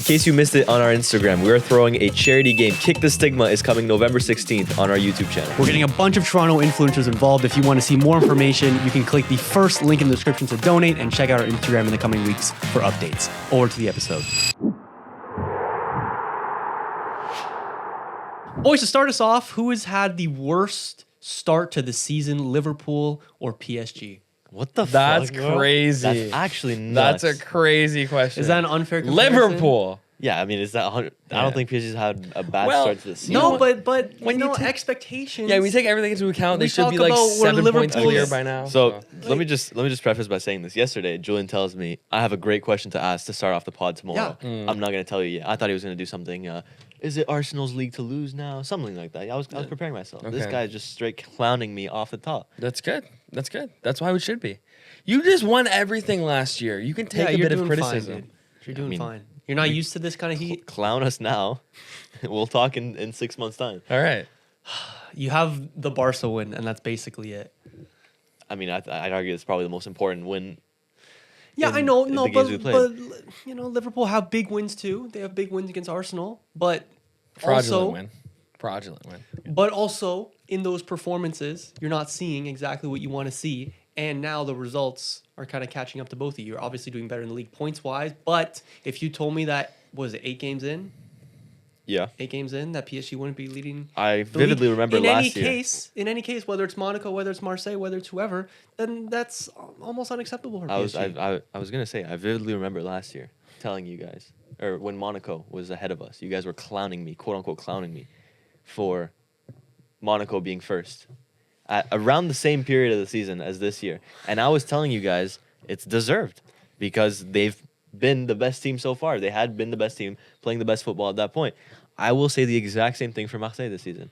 case you missed it on our Instagram, we are throwing a charity game. Kick the Stigma is coming November 16th on our YouTube channel. We're getting a bunch of Toronto influencers involved. If you want to see more information, you can click the first link in the description to donate and check out our Instagram in the coming weeks for updates. Over to the episode. Boys, to start us off, who has had the worst start to the season, Liverpool or PSG? What the That's fuck? Bro? crazy. That's actually nuts. That's a crazy question. Is that an unfair comparison? Liverpool. Yeah, I mean, is that 100? I Yeah. don't think PSG's had a bad Well, start to the season. No, but When you you know, take- expectations. Yeah, we take everything into account. They We should be talk like about where 7 points Liverpool clear is. by now. So let me just preface by saying this. Yesterday, Julian tells me I have a great question to ask to start off the pod tomorrow. Yeah. I'm not gonna tell you yet. I thought he was gonna do something. Is it Arsenal's league to lose now? Something like that. I was preparing myself. This Okay. guy is just straight clowning me off the top. That's good. That's good. That's why it should be. You just won everything last year. You can take a you're bit of doing criticism. Fine, dude. You're doing mean, fine. You're not used to this kind of heat. Clown us now. We'll talk in 6 months' time. All right. You have the Barca win, and that's basically it. I mean, I'd argue it's probably the most important win. Yeah, in- I know, in no, the games we but played. you know, Liverpool have big wins too. They have big wins against Arsenal, but Fraudulent also, win. Fraudulent win. but also in those performances, you're not seeing exactly what you want to see, and now the results are kind of catching up to both of you. You're obviously doing better in the league points wise, but if you told me that was it 8 games in, Yeah. that PSG wouldn't be leading. I the vividly league. remember in last any year. case, in any case, whether it's Monaco, whether it's Marseille, whether it's whoever, then that's almost unacceptable for PSG. I was gonna say I vividly remember last year telling you guys, or when Monaco was ahead of us, you guys were clowning me, quote unquote clowning me, for Monaco being first at around the same period of the season as this year, and I was telling you guys it's deserved because they've been the best team so far. They had been the best team playing the best football at that point. I will say the exact same thing for Marseille this season.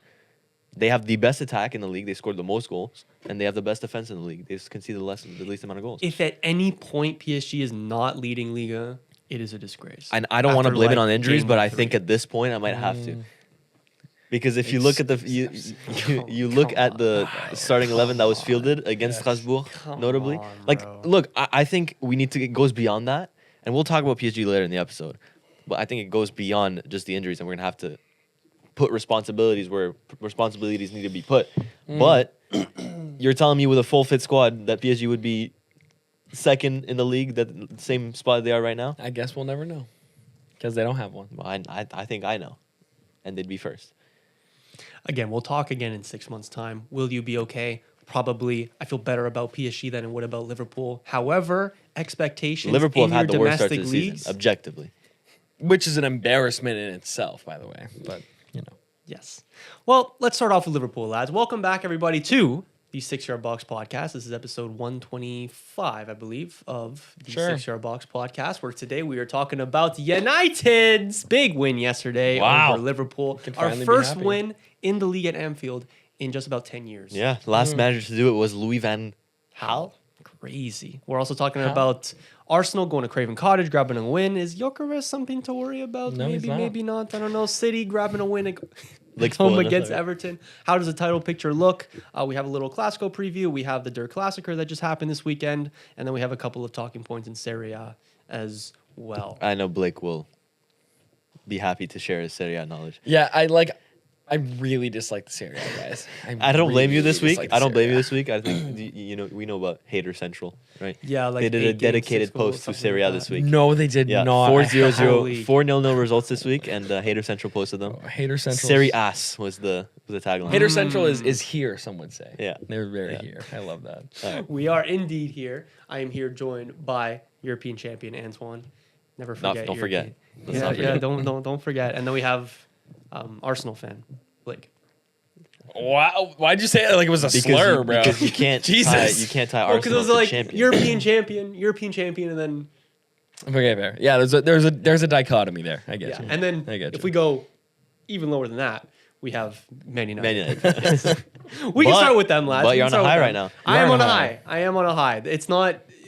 They have the best attack in the league. They scored the most goals, and they have the best defense in the league. They've conceded the least amount of goals. If at any point PSG is not leading Liga, it is a disgrace. And I don't want to After, blame it like, on injuries, game but I 3. think at this point I might have to. Because if you look at the you look come at the on, starting 11 that was fielded against Strasbourg, Come notably, on, like bro. look, I think we need to it goes beyond that, and we'll talk about PSG later in the episode. But I think it goes beyond just the injuries, and we're gonna have to put responsibilities where responsibilities need to be put. But you're telling me with a full fit squad that PSG would be second in the league, that same spot they are right now? I guess we'll never know because they don't have one. Well, I think I know, and they'd be first. Again, we'll talk again in 6 months' time. Will you be okay? Probably. I feel better about PSG than I would about Liverpool. However, expectations Liverpool in have had your the worst start to domestic the leagues. season, objectively. Which is an embarrassment in itself, by the way. But, you know. Yes. Well, let's start off with Liverpool, lads. Welcome back, everybody, to the 6 Yard Box podcast. This is episode 125, I believe, of the Sure. 6 Yard Box podcast, where today we are talking about United's big win yesterday Wow. over Liverpool. Can Our finally be first happy. win in the league at Anfield in just about 10 years. Yeah, the last manager to do it was Louis van Gaal. Crazy. We're also talking about Arsenal going to Craven Cottage, grabbing a win. Is Gyökeres something to worry about? No, he's maybe, not. maybe not. I don't know. City grabbing a win Like home spoiling against us. Everton. How does the title picture look? We have a little Classico preview. We have the Der Klassiker that just happened this weekend. And then we have a couple of talking points in Serie A as well. I know Blake will be happy to share his Serie A knowledge. Yeah, I really dislike the Serie A, guys. I don't blame you this really week. dislike the I don't blame Serie you A. this week. I think we know about Hater Central, right? Yeah, like they did 8 a games, dedicated 6 goals, post to something Serie A like this that. week. No, they did Yeah, not. 4-0-0, Holy. 4-0 results this week, and Hater Central posted them. Hater Central. Serie Ass was the tagline. Hater Central is here, some would say. Yeah. They're very Yeah. here. I love that. All right. We are indeed here. I am here joined by European champion Antoine. Never forget. Don't forget. European- Let's Yeah, not yeah. forget. Don't forget. And then we have Arsenal fan Blake. Wow. Why'd you say it like it was a slur, bro? Because you can't Jesus. tie Oh, because it Arsenal was to like champion. European champion, and then Okay, fair. Yeah, there's a dichotomy there. I get yeah, you. and then I get if you. we go even lower than that, we have Man United. Man United. We can But- start with them, lads. but We you're can on a start with high them. right now. I You're am on on a a high. high. I am on a high.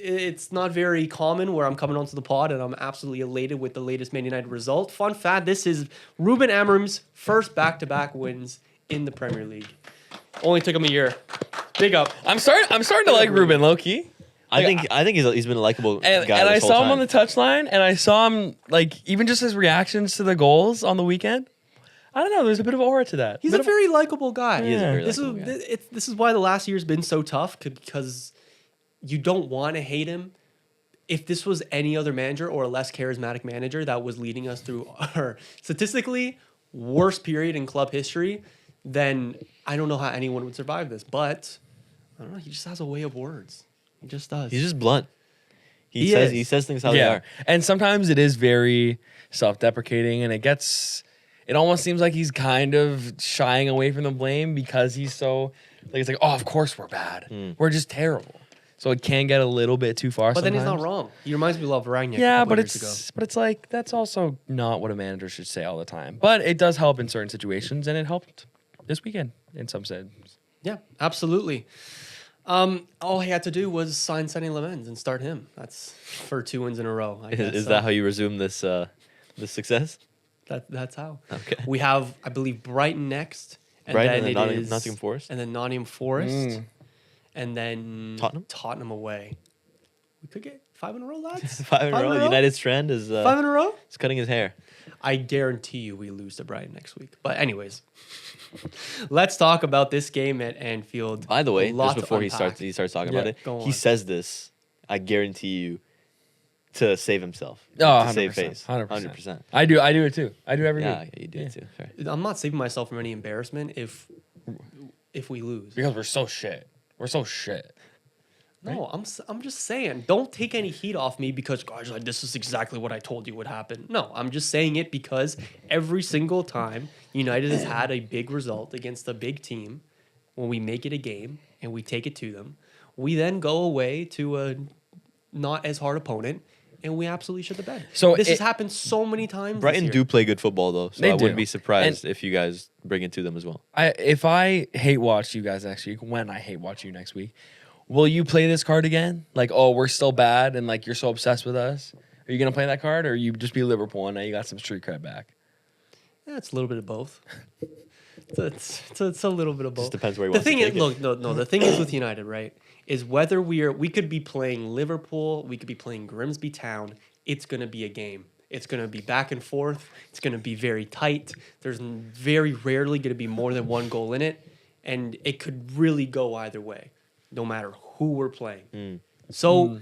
It's not very common where I'm coming onto the pod and I'm absolutely elated with the latest Man United result. Fun fact: this is Ruben Amorim's first back-to-back wins in the Premier League. Only took him a year. Big up. I'm starting to like Ruben low key. I think he's been a likable guy. And I this whole saw him time. on the touchline, and I saw him even just his reactions to the goals on the weekend. I don't know. There's a bit of aura to that. He's a very likable guy. He is a very this likable guy. This is why the last year's been so tough because you don't want to hate him. If this was any other manager or a less charismatic manager that was leading us through our statistically worst period in club history, then I don't know how anyone would survive this. But I don't know. He just has a way of words. He just does. He's just blunt. He He is. says things how they are. And sometimes it is very self-deprecating, and it almost seems like he's kind of shying away from the blame because he's so it's like, oh, of course we're bad. We're just terrible. So it can get a little bit too far. But then sometimes. he's not wrong. He reminds me of Rangnick. Yeah, a couple but years ago. it's like that's also not what a manager should say all the time. But it does help in certain situations, and it helped this weekend in some sense. Yeah, absolutely. All he had to do was sign Sonny Lemens and start him. That's for 2 wins in a row. I guess. Is that how you resume this success? That's how. Okay. We have, I believe, Brighton next, and Brighton then and it then is Nottingham Forest? and then Nottingham Forest, and then Tottenham away. We could get 5 in a row, lads. 5 in a row. United's trend is 5 in a row. is cutting his hair. I guarantee you we lose to Brighton next week. But anyways, let's talk about this game at Anfield. By the way, Lot just to before he unpack. starts talking Yeah, about it, go he on. says this. I guarantee you, to save himself. Oh, to save 100%, face. 100%. 100%. I do it too. I do every Yeah, week. you do it too. Fair. I'm not saving myself from any embarrassment if we lose. Because we're so shit. We're so shit. No, I'm just saying, don't take any heat off me because guys, like this is exactly what I told you would happen. No, I'm just saying it because every single time United has had a big result against a big team, when we make it a game and we take it to them, we then go away to a not as hard opponent and we absolutely shit the bed. So this has happened so many times. Brighton this year. do play good football though, so They I wouldn't do. be surprised if you guys bring it to them as well. If I hate watch you guys next week, when I hate watch you next week, will you play this card again? Like, oh, we're still bad and like you're so obsessed with us? Are you gonna play that card, or you just be Liverpool and now you got some street cred back? Yeah, it's a little bit of both. It's a little bit of both. Just depends where he The wants to thing is, take it. look, no. The thing is with United, right? Is whether we could be playing Liverpool, we could be playing Grimsby Town. It's gonna be a game. It's gonna be back and forth. It's gonna be very tight. There's very rarely gonna be more than one goal in it, and it could really go either way, no matter who we're playing. So,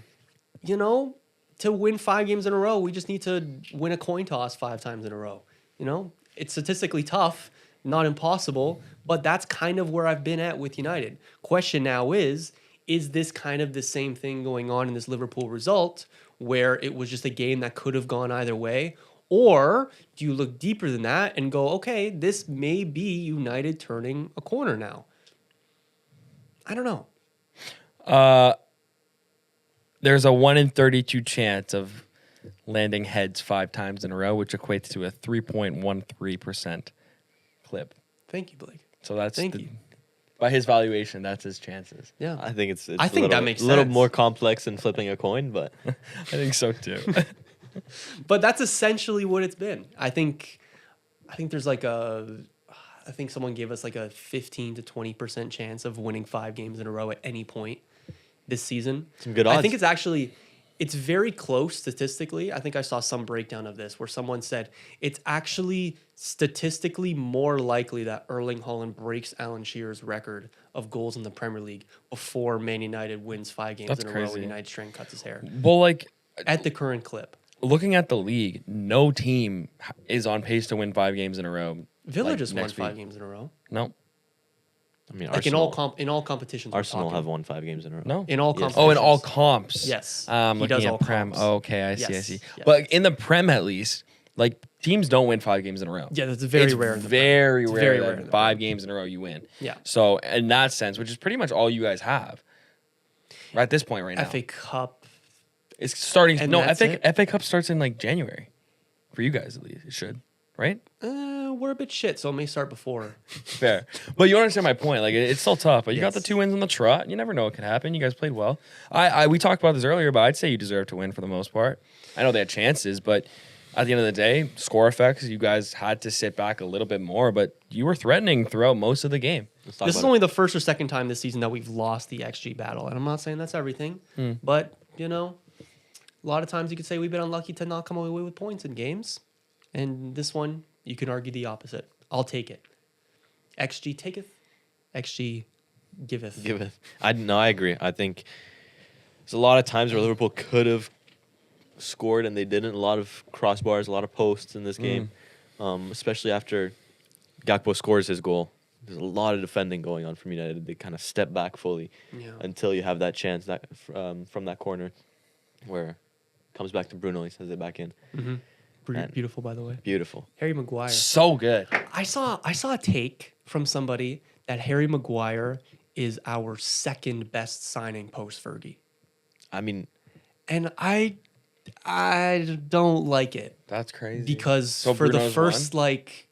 you know, to win 5 games in a row, we just need to win a coin toss 5 times in a row. You know, it's statistically tough, not impossible, but that's kind of where I've been at with United. Question now is this kind of the same thing going on in this Liverpool result where it was just a game that could have gone either way? Or do you look deeper than that and go, okay, this may be United turning a corner now? I don't know. There's a 1 in 32 chance of landing heads 5 times in a row, which equates to a 3.13% clip. Thank you, Blake. So that's Thank you. By his valuation, that's his chances. Yeah. I think it's I think that makes a little sense. more complex than flipping a coin, but I think so too. But that's essentially what it's been. I think there's like I think someone gave us like a 15 to 20% chance of winning 5 games in a row at any point this season. Some good I odds. think it's very close statistically. I think I saw some breakdown of this where someone said it's actually statistically more likely that Erling Haaland breaks Alan Shearer's record of goals in the Premier League before Man United wins 5 games That's in a row crazy. and United strength cuts his hair Well, like at the current clip. looking at the league, no team is on pace to win 5 games in a row. Villa like, just won next 5 week. games in a row. No, I mean, Like Arsenal, in all competitions. we're Arsenal talking. have won 5 games in a row. no. In all Yes. competitions. Oh, in all comps. Yes. He Looking does at all Prem. comps. Oh, okay, I see. Yes, yes. But in the Prem, at least, like teams don't win 5 games in a row. Yeah, that's very It's rare. In the very Prem. rare. It's very that rare in the 5 Prem. games in a row you win. Yeah. So in that sense, which is pretty much all you guys have, right at this point right now, FA Cup. it's starting. and No, that's FA Cup starts in like January, for you guys at least. It should, right? We're a bit shit, so it may start before. Fair, but you understand my point. Like it's still tough, but you got the Yes. 2 wins on the trot. You never know what could happen. You guys played well. We talked about this earlier, but I'd say you deserve to win for the most part. I know they had chances, but at the end of the day, score effects, you guys had to sit back a little bit more. But you were threatening throughout most of the game. Let's talk This is about only the first or second time this season that we've lost the XG battle, and I'm not saying that's everything, but you know, a lot of times you could say we've been unlucky to not come away with points in games, and this one you can argue the opposite. I'll take it. XG taketh, XG giveth. Giveth. I agree. I think there's a lot of times where Liverpool could have scored and they didn't. A lot of crossbars, a lot of posts in this game, especially after Gakpo scores his goal. There's a lot of defending going on from United. They kind of step back fully until you have that chance that from that corner where it comes back to Bruno. He sends it back in. And Beautiful, by the way. Beautiful. Harry Maguire. So good. I saw a take from somebody that Harry Maguire is our second best signing post Fergie, I mean, and I don't like it That's crazy. because So for the Bruno's first one? like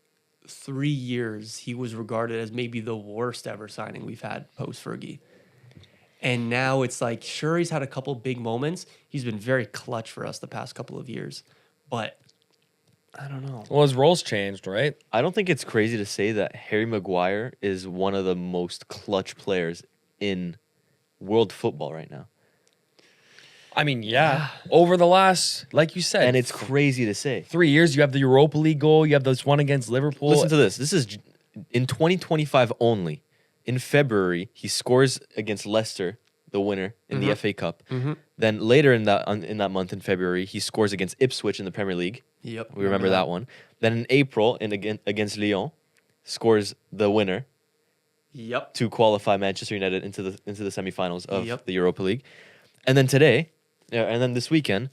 3 years he was regarded as maybe the worst ever signing we've had post Fergie. And now it's like, sure, he's had a couple big moments. He's been very clutch for us the past couple of years. But I don't know. Well, his role's changed, right? I don't think it's crazy to say that Harry Maguire is one of the most clutch players in world football right now. I mean, yeah. Over the last, like you said, And it's crazy to say. 3 years. You have the Europa League goal. You have this one against Liverpool. Listen to this. This is in 2025 only. In February, he scores against Leicester, the winner in the FA Cup. Then later in that month in February, he scores against Ipswich in the Premier League. Yep. We remember that one. Then in April, against Lyon, scores the winner Yep. to qualify Manchester United into the semifinals of Yep. the Europa League. And then today, and then this weekend,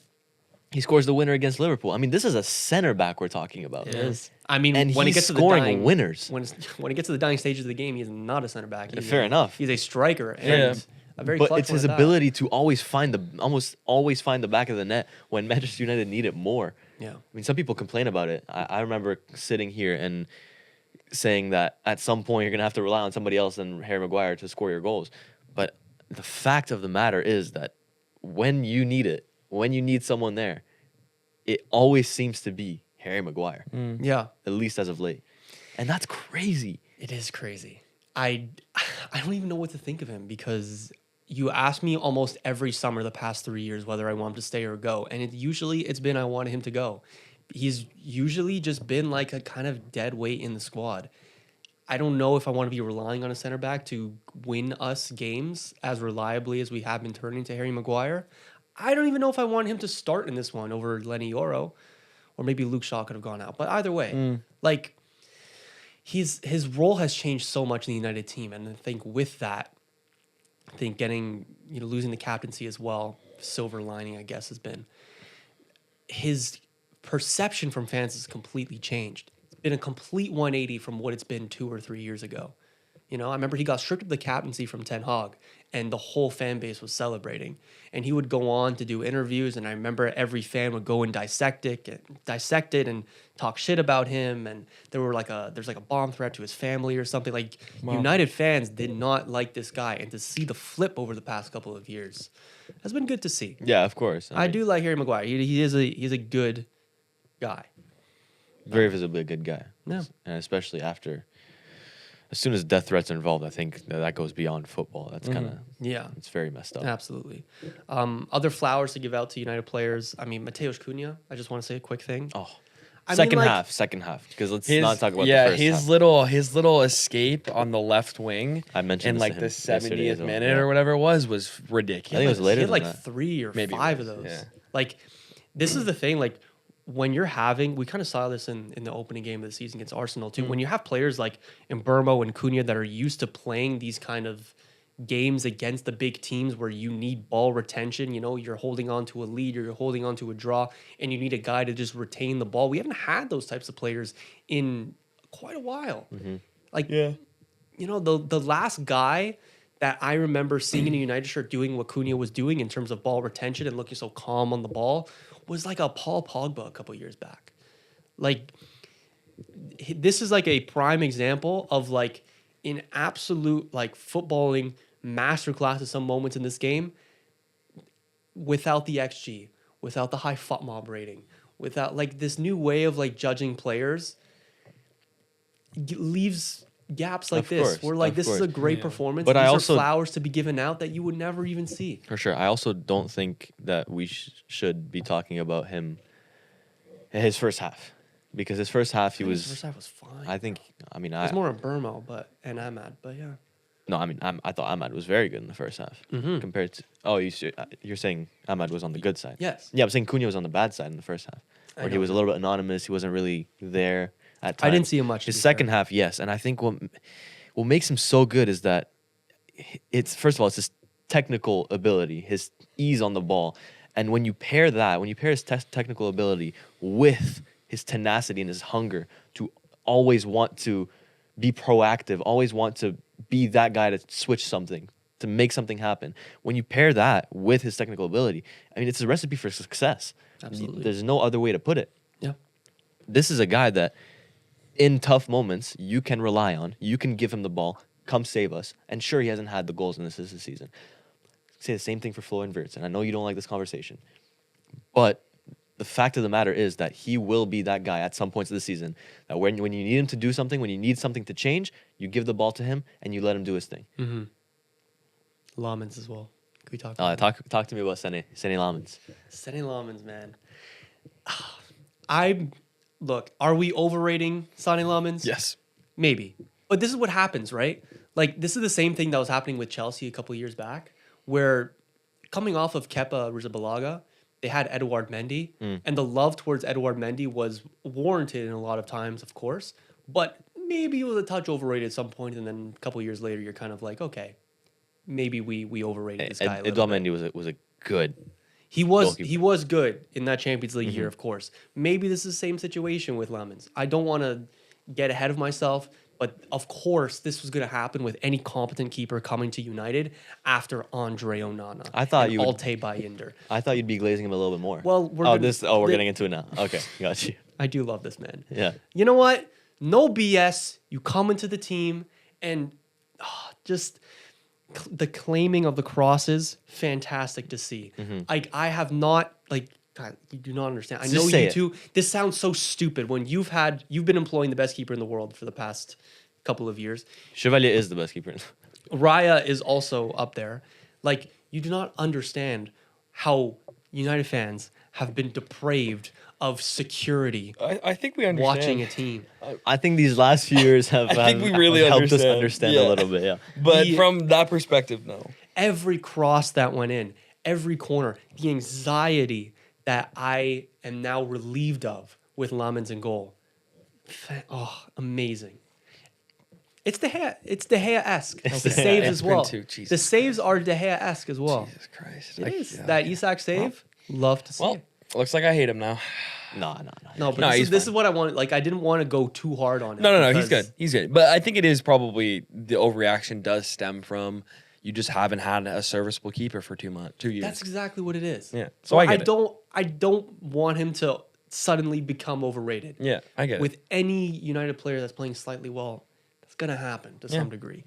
he scores the winner against Liverpool. I mean, this is a center back we're talking about. It is. I mean, And when it he's gets to the scoring dying winners. when it gets to the dying stages of the game, he's not a center back. He's Fair enough. He's a striker, and Yeah. a very. But clutch it's one his at that. ability to almost always find the back of the net when Manchester United need it more. Yeah. I mean, some people complain about it. I remember sitting here and saying that at some point you're going to have to rely on somebody else than Harry Maguire to score your goals. But the fact of the matter is that when you need it, when you need someone there, it always seems to be Harry Maguire, Yeah. at least as of late. And that's crazy. It is crazy. I don't even know what to think of him because you ask me almost every summer the past 3 years whether I want him to stay or go, and it's been I wanted him to go. He's usually just been like a kind of dead weight in the squad. I don't know if I want to be relying on a center back to win us games as reliably as we have been turning to Harry Maguire. I don't even know if I want him to start in this one over Lenny Yoro, or maybe Luke Shaw could have gone out. But either way, like his role has changed so much in the United team, and I think with that, I think losing the captaincy as well, silver lining I guess has been his perception from fans has completely changed. It's been a complete 180 from what it's been 2 or 3 years ago. You know, I remember he got stripped of the captaincy from Ten Hag, and the whole fan base was celebrating. And he would go on to do interviews, and I remember every fan would go and dissect it and talk shit about him. And there's like a bomb threat to his family or something. Like United fans did not like this guy, and to see the flip over the past couple of years has been good to see. Yeah, of course. I do like Harry Maguire. He's a good guy. Very visibly a good guy. Yeah. And especially after, as soon as death threats are involved, I think that goes beyond football. That's kind of, Yeah. it's very messed up. Absolutely. Other flowers to give out to United players. I mean, Mateusz Cunha. I just want to say a quick thing. Oh, I mean, second like- half. Because let's not talk about the first his half. little escape on the left wing. I mentioned in this like to the him yesterday 70th as well. minute Yeah. or whatever it was ridiculous. I think it was later He had than like that. 3 or Maybe it 5 was, of those. yeah. Like, this is the thing. Like, when you're having, we kind of saw this in the opening game of the season against Arsenal too. When you have players like Mbeumo and Cunha that are used to playing these kind of games against the big teams where you need ball retention, you know, you're holding on to a lead, or you're holding on to a draw, and you need a guy to just retain the ball. We haven't had those types of players in quite a while. Like, you know, the last guy that I remember seeing in a United shirt doing what Cunha was doing in terms of ball retention and looking so calm on the ball was like a Paul Pogba a couple years back. Like, this is like a prime example of like an absolute like footballing masterclass at some moments in this game without the XG, without the high FUT mob rating, without like this new way of like judging players leaves gaps like Of this. course, We're like, of this is course. a great Yeah. performance. But These I are also- flowers to be given out that you would never even see. For sure. I also don't think that we should be talking about him his first half, because his first half he I think his was. first half was fine. I think. I mean, it was more a Bmouth and Ahmad, but yeah. no. I mean, I thought Ahmad was very good in the first half Mhm. compared to. Oh, you're saying Ahmad was on the good side. Yes. Yeah, I'm saying Cunha was on the bad side in the first half, I where he know. was a little bit anonymous. He wasn't really there at times. I didn't see him much. to His be second fair. half, yes, and I think what makes him so good is that it's first of all it's his technical ability, his ease on the ball, and when you pair his technical ability with his tenacity and his hunger to always want to be proactive, always want to be that guy to switch something, to make something happen. When you pair that with his technical ability, I mean, it's a recipe for success. Absolutely. There's no other way to put it. Yeah. This is a guy that in tough moments you can rely on. You can give him the ball, come save us. And sure, he hasn't had the goals and assists this season. Say the same thing for Flo and Wirtz, and I know you don't like this conversation, but the fact of the matter is that he will be that guy at some points of the season that when you need him to do something, when you need something to change, you give the ball to him and you let him do his thing. Mm-hmm. Lamens as well. Can we talk about Talk to me about Sene Lamens. Sene Lamens, man? Look, are we overrating Sane Lamens? Yes. Maybe. But this is what happens, right? Like, this is the same thing that was happening with Chelsea a couple of years back, where coming off of Kepa Arrizabalaga, they had Edouard Mendy, and the love towards Edouard Mendy was warranted in a lot of times, of course, but maybe it was a touch overrated at some point, and then a couple of years later, you're kind of like, okay, maybe we overrated this guy a little Edouard bit. Mendy was a good. He was goalkeeper. good in that Champions League year, of course. Maybe this is the same situation with Lamens. I don't want to get ahead of myself, but of course this was going to happen with any competent keeper coming to United after Andre Onana. I thought and you would- Altay Bayindir. I thought you'd be glazing him a little bit more. Well, we're getting into it now. Okay, got you. I do love this man. Yeah. You know what? No BS. You come into the team and just the claiming of the crosses, fantastic to see. I have not God, you do not understand. I Just know say you it. two. This sounds so stupid when you've been employing the best keeper in the world for the past couple of years. Chevalier is the best keeper. Raya is also up there. Like, you do not understand how United fans have been depraved of security I think we understand. watching a team. I think these last few years have, I think we have really helped us understand. understand Yeah. a little bit. Yeah. But The- from that perspective, no. Every cross that went in, every corner, the anxiety that I am now relieved of with Lamens in goal. Amazing. It's De Gea-esque. The It's De Gea. saves It's as well. been too, Jesus. The saves are De Gea-esque as well. Jesus Christ. It is. Yeah. That Isak save, love to see Well, it. looks like I hate him now. No. No, but No, this he's is fine. what I wanted. Like, I didn't want to go too hard on it. No. He's because- good. He's good. But I think it is probably the overreaction does stem from you just haven't had a serviceable keeper for 2 years. That's exactly what it is. Yeah. So I get it. I don't want him to suddenly become overrated. Yeah, I get With it. any United player that's playing slightly well, that's gonna happen to some degree.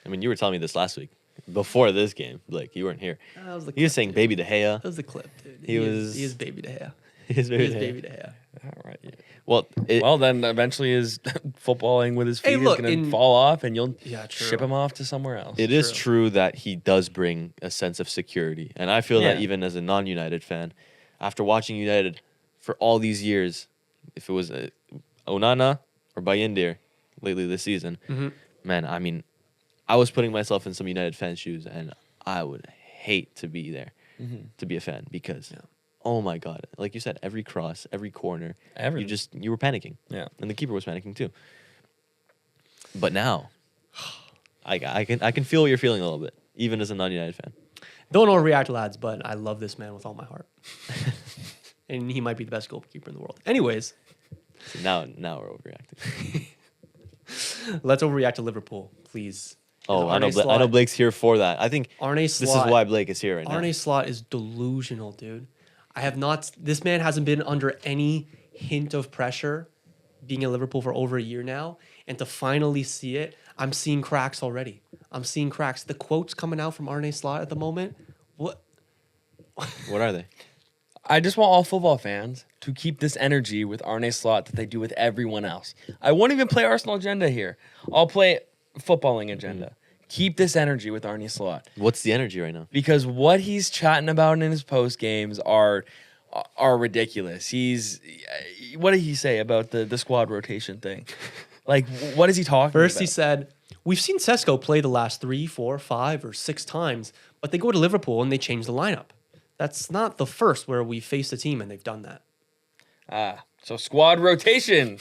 I mean, you were telling me this last week before this game. Like, you weren't here. That was the He was clip, saying dude. baby De Gea. That was the clip, dude. He was- He is baby De Gea. His He baby is De Gea. baby De Gea. All right. Yeah. Well, Well, then eventually his footballing with his Hey, feet look, is going in- to fall off, and you'll Yeah, true. ship him off to somewhere else. it is true. true that he does bring a sense of security. And I feel that Yeah. even as a non-United fan, after watching United for all these years, if it was Onana or Bayindir lately this season, man, I mean, I was putting myself in some United fan shoes, and I would hate to be there to be a fan because, oh my God, like you said, every cross, every corner, Everything. you were panicking. Yeah. And the keeper was panicking too. But now, I can feel what you're feeling a little bit, even as a non-United fan. Don't overreact, lads, but I love this man with all my heart. And he might be the best goalkeeper in the world. Anyways, So now we're overreacting. let's overreact to Liverpool, please. Oh, I Arne know. I know Blake's here for that. I think Arne this is Slot. why Blake is here right now. Arne Slot is delusional, dude. I have not. This man hasn't been under any hint of pressure, being in Liverpool for over a year now, and to finally see it, I'm seeing cracks already. I'm seeing cracks. The quotes coming out from Arne Slot at the moment. What? What are they? I just want all football fans to keep this energy with Arne Slot that they do with everyone else. I won't even play Arsenal agenda here. I'll play footballing agenda. Keep this energy with Arne Slot. What's the energy right now? Because what he's chatting about in his post games are ridiculous. What did he say about the squad rotation thing? Like, what is he talking First, about? he said, we've seen Sesko play the last 3, 4, 5, or 6 times, but they go to Liverpool and they change the lineup. That's not the first where we faced a team and they've done that. So squad rotation.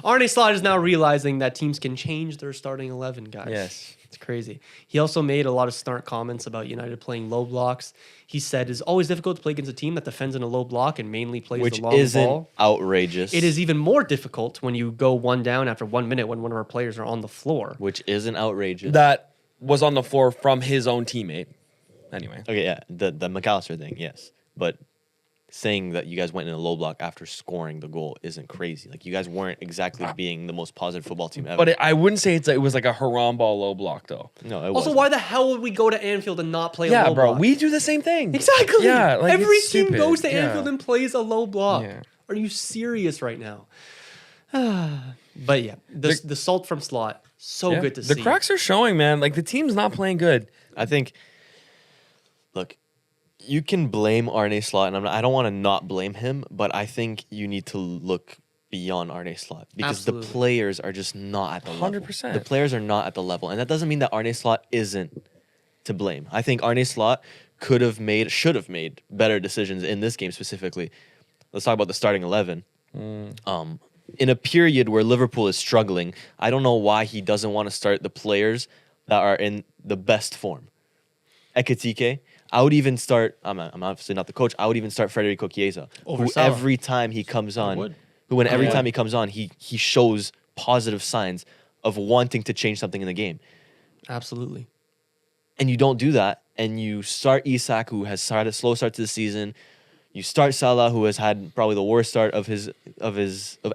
Arne Slot is now realizing that teams can change their starting 11, guys. Yes. It's crazy. He also made a lot of snark comments about United playing low blocks. He said it's always difficult to play against a team that defends in a low block and mainly plays Which the long isn't ball. outrageous. It is even more difficult when you go one down after 1 minute when one of our players are on the floor. Which isn't outrageous. That was on the floor from his own teammate. Anyway. Okay, yeah, the McAllister thing, yes, but saying that you guys went in a low block after scoring the goal isn't crazy. Like, you guys weren't exactly being the most positive football team ever. But I wouldn't say it was like a haram ball low block, though. No, it Also, wasn't. why the hell would we go to Anfield and not play a Yeah, low bro. block? We do the same thing. Exactly. Yeah, like, every it's team stupid. goes to Yeah. Anfield and plays a low block. Yeah. Are you serious right now? But yeah, the salt from Slot, so Yeah. good to The see. cracks are showing, man. Like, the team's not playing good. I think, look, you can blame Arne Slot, and I don't want to not blame him, but I think you need to look beyond Arne Slot because Absolutely. the players are just not at the level. 100%. The players are not at the level, and that doesn't mean that Arne Slot isn't to blame. I think Arne Slot should have made better decisions in this game specifically. Let's talk about the starting 11. In a period where Liverpool is struggling, I don't know why he doesn't want to start the players that are in the best form. Ekitike, I would even start. I'm obviously not the coach. I would even start Federico Chiesa, Over who Salah. every time he comes on, would. every time he comes on, he shows positive signs of wanting to change something in the game. Absolutely. And you don't do that, and you start Isak, who has started a slow start to the season. You start Salah, who has had probably the worst start of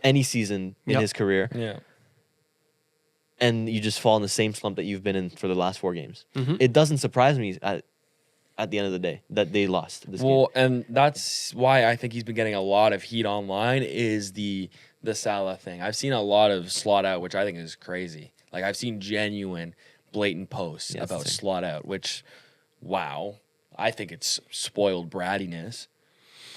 any season in Yep. his career, Yeah. and you just fall in the same slump that you've been in for the last 4 games. Mhm. It doesn't surprise me at the end of the day that they lost this game. Well, and that's why I think he's been getting a lot of heat online is the Salah thing. I've seen a lot of slot out, which I think is crazy. Like, I've seen genuine, blatant posts Yeah, it's about insane. slot out, which, wow, I think it's spoiled brattiness.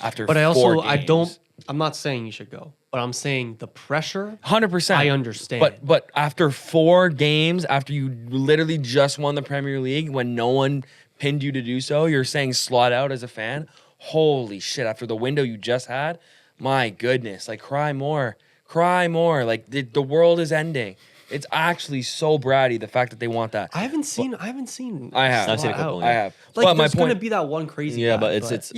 After But I 4 also, I games. don't, I'm not saying you should go, but I'm saying the pressure, 100%. I understand. But after 4 games, after you literally just won the Premier League, when no one pinned you to do so, you're saying slot out as a fan? Holy shit, after the window you just had? My goodness, like, cry more. Cry more. Like, the world is ending. It's actually so bratty, the fact that they want that. I haven't seen. I have. Slot I've seen a couple, out. yeah. I have. Like, but my there's going to point, be that one crazy Yeah, guy, but it's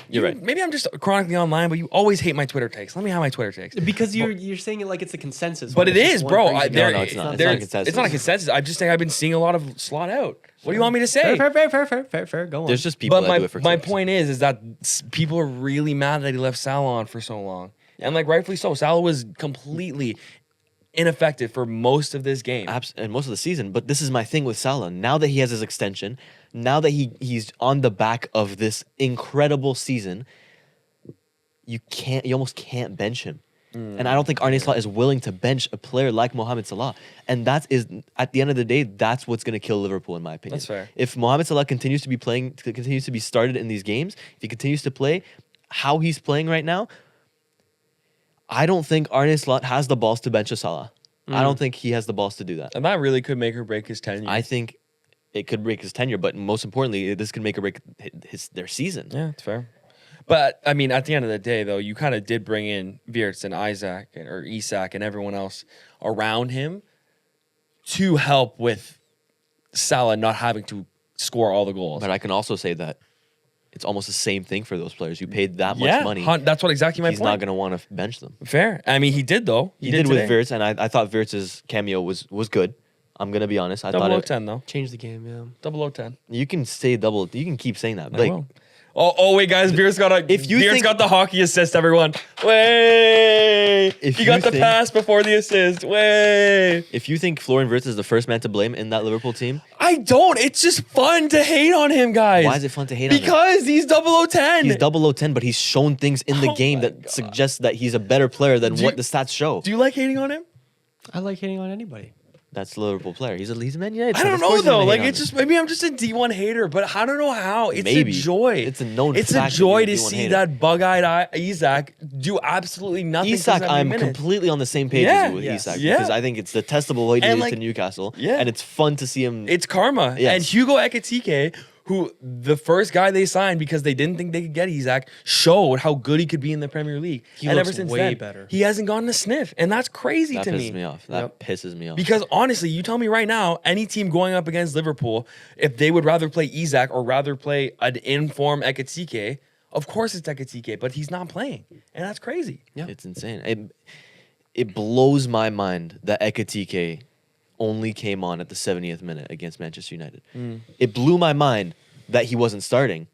you're right. Maybe I'm just chronically online, but you always hate my Twitter takes. Let me have my Twitter takes. because you're saying it like it's a consensus. But when it it's just is, one bro. crazy No, guy. no, it's not. It's There- not a consensus. It's not a consensus. I'm just saying I've been seeing a lot of slot out. What do you want me to say? Fair. Go on. There's just people But that do it for my clicks. point is that people are really mad that he left Salah on for so long, and like rightfully so. Salah was completely ineffective for most of this game. And most of the season. But this is my thing with Salah. Now that he has his extension, now that he's on the back of this incredible season, you almost can't bench him. And I don't think Arne Slot is willing to bench a player like Mohamed Salah. And that is, at the end of the day, that's what's going to kill Liverpool, in my opinion. That's fair. If Mohamed Salah continues to be started in these games, if he continues to play how he's playing right now, I don't think Arne Slot has the balls to bench a Salah. I don't think he has the balls to do that. And that really could make or break his tenure. I think it could break his tenure, but most importantly, this could make or break their season. Yeah, it's fair. But I mean, at the end of the day, though, you kind of did bring in Wirtz and Isak and everyone else around him to help with Salah not having to score all the goals. But I can also say that it's almost the same thing for those players. You paid that much money. That's what exactly my He's point. not going to want to bench them. Fair. I mean, he did though. He did with today. Wirtz, and I thought Wirtz's cameo was good. I'm going to be honest. I thought 0-10 though. Change the game, yeah. 0-10. you can say double. You can keep saying that. I Like, will. Oh wait, guys! Wirtz got If you think- got the hockey assist, everyone. Way. if He got you the think- pass before the assist. Way. If you think Florian Wirtz is the first man to blame in that Liverpool team, I don't. It's just fun to hate on him, guys. why is it fun to hate on him? Because he's 0010. He's 0010, but he's shown things in the Oh game my that God. suggests that he's a better player than Do what you- the stats show. Do you like hating on him? I like hitting on anybody. That's the Liverpool player. He's a Man United. I fan. don't Of know course he's though. gonna Like hate on it's him. just maybe I'm just a D1 hater, but I don't know how. It's Maybe. a joy. It's a known It's fact a that joy you're a to D1 see hater. that bug-eyed Isak do absolutely nothing. for Isak, 70 I'm minutes. completely on the same page Yeah. as you with Yes. Isak Yeah. because I think it's detestable what he And, did like, to Newcastle, yeah. and it's fun to see him. It's karma. Yes. And Hugo Ekitike, who the first guy they signed because they didn't think they could get Isak, showed how good he could be in the Premier League. He and looks ever since way then, better. he hasn't gotten a sniff, and that's crazy that to pisses me. me off. That Yep. pisses me off. Because honestly, you tell me right now, any team going up against Liverpool, if they would rather play Isak or rather play an in-form Ekitike, of course it's Ekitike, but he's not playing, and that's crazy. Yeah. It's insane. It blows my mind that Ekitike only came on at the 70th minute against Manchester United. It blew my mind that he wasn't starting,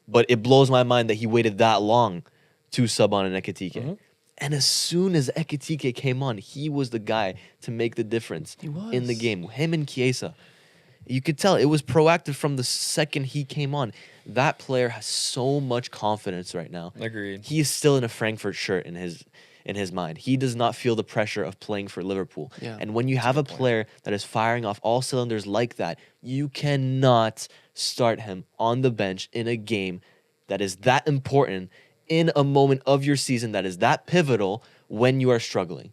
but it blows my mind that he waited that long to sub on an Ekitike. And as soon as Ekitike came on, he was the guy to make the difference He was. in the game. Him and Chiesa. You could tell it was proactive from the second he came on. That player has so much confidence right now. Agreed. He is still in a Frankfurt shirt in his mind. He does not feel the pressure of playing for Liverpool. Yeah, And when you have a player that is firing off all cylinders like that, you cannot start him on the bench in a game that is that important in a moment of your season that is that pivotal when you are struggling.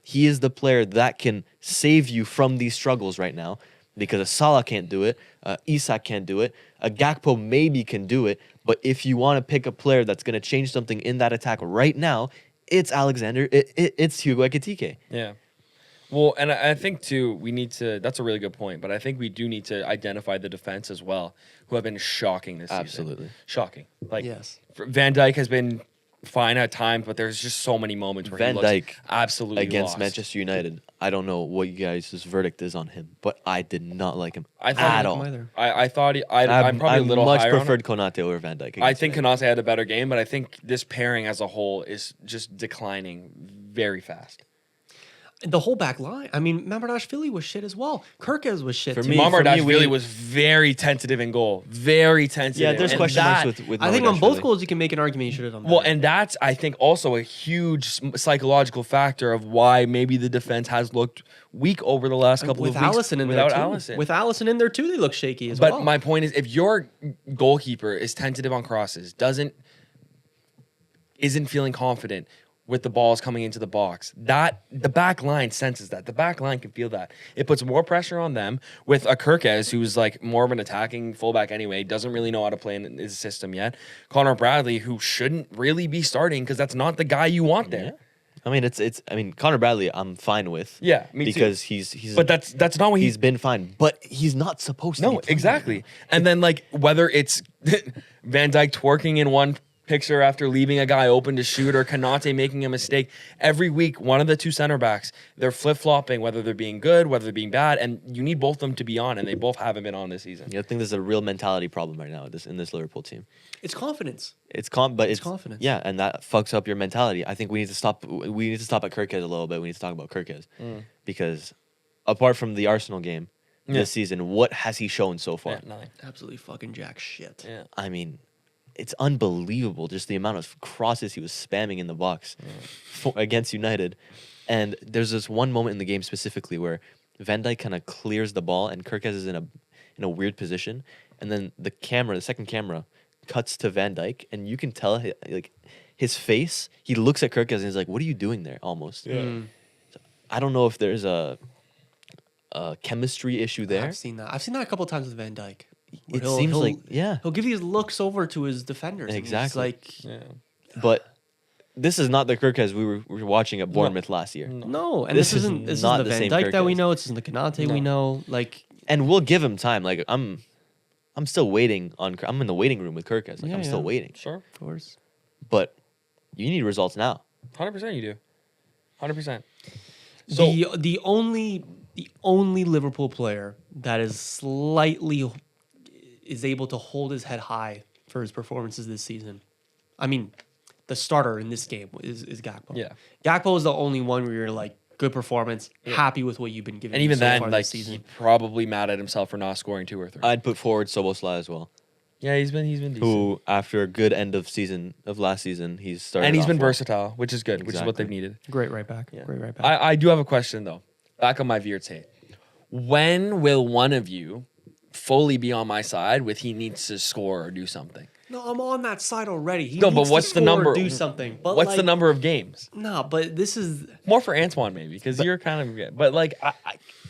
He is the player that can save you from these struggles right now because a Salah can't do it, Isak can't do it, a Gakpo maybe can do it, but if you want to pick a player that's going to change something in that attack right now, it's it's Hugo Ekitike. Yeah. Well, and I think too, we need to. That's a really good point, but I think we do need to identify the defense as well, who have been shocking this season. Absolutely. Shocking. Like Yes. Van Dijk has been fine at times, but there's just so many moments where Van he looks Dijk absolutely against lost. Manchester United. I don't know what you guys' verdict is on him, but I did not like him I thought at he- all. Either. I thought I'm probably a little much higher on him. preferred Konate over Van Dijk. I against think United. Konate had a better game, but I think this pairing as a whole is just declining very fast. The whole back line. I mean, Mamardashvili was shit as well. Kirkes was shit For too. me- Mamardashvili was very tentative in goal. Very tentative. Yeah, there's And question marks that- with I think on both Mamardashvili. goals you can make an argument you should have done Well, better. and that's, I think, also a huge psychological factor of why maybe the defense has looked weak over the last couple with of weeks. Allison in without there too. Allison. With Allison in there too, they look shaky as But well. my point is, if your goalkeeper is tentative on crosses, isn't feeling confident with the balls coming into the box, that the back line senses that. The back line can feel that. It puts more pressure on them with a Kirkes, who's like more of an attacking fullback anyway, doesn't really know how to play in his system yet. Connor Bradley, who shouldn't really be starting because that's not the guy you want there. I mean, I mean, Connor Bradley, I'm fine with. Yeah, me too. because he's. But that's not what he's been fine, but he's not supposed to. No, be playing exactly. right And then like whether it's Van Dijk twerking in one picture after leaving a guy open to shoot or Konate making a mistake, every week one of the two center backs, they're flip-flopping whether they're being good, whether they're being bad, and you need both of them to be on, and they both haven't been on this season. now. I think there's a real mentality problem right now in this Liverpool team. it's confidence. It's confidence. Yeah, and that fucks up your mentality. I think we need to stop. We need to stop at Kirkes a little bit. We need to talk about Kirkes because apart from the Arsenal game this season, what has he shown so far? Yeah, nothing. Absolutely fucking jack shit. Yeah. I mean, it's unbelievable just the amount of crosses he was spamming in the box against United. And there's this one moment in the game specifically where Van Dijk kind of clears the ball and Kirkes is in a weird position, and then the second camera, cuts to Van Dijk, and you can tell his face. He looks at Kirkes and he's like, "What are you doing there?" Almost. So I don't know if there's a chemistry issue there. I've seen that. I've seen that a couple of times with Van Dijk. It seems like he'll give these looks over to his defenders. and he's Exactly. like Yeah. but this is not the Kirkes we were watching at Bournemouth last year. no, and This this is isn't not the the Van same Dijk that we Kirkes. know. This isn't the Konate we know. Like And we'll give him time. Like I'm still waiting on. I'm in the waiting room with Kirkes. Like Yeah, I'm still yeah. waiting. Sure. of course. But you need results now. 100% you do. 100%. The only Liverpool player that is slightly is able to hold his head high for his performances this season. I mean, the starter in this game is Gakpo. Yeah. Gakpo is the only one where you're like, good performance, happy with what you've been given. And even so then, far like, this season. he's probably mad at himself for not scoring 2 or 3. I'd put forward Soboslai as well, Yeah, he's been decent. who after a good end of last season, he's started And he's off been well. versatile, which is good, which is what they've Exactly. needed. Great right back. Yeah. Great right back. I do have a question, though. Back on my Wirtz hate. When will one of you fully be on my side with he needs to score or do something? No, I'm on that side already. He No, but needs what's to the score or number? Do something. But What's the like, number of games? Nah, but this is More for Antoine, maybe, because you're kind of... But, like,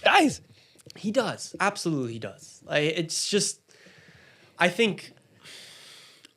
guys... he does absolutely he does. It's just I think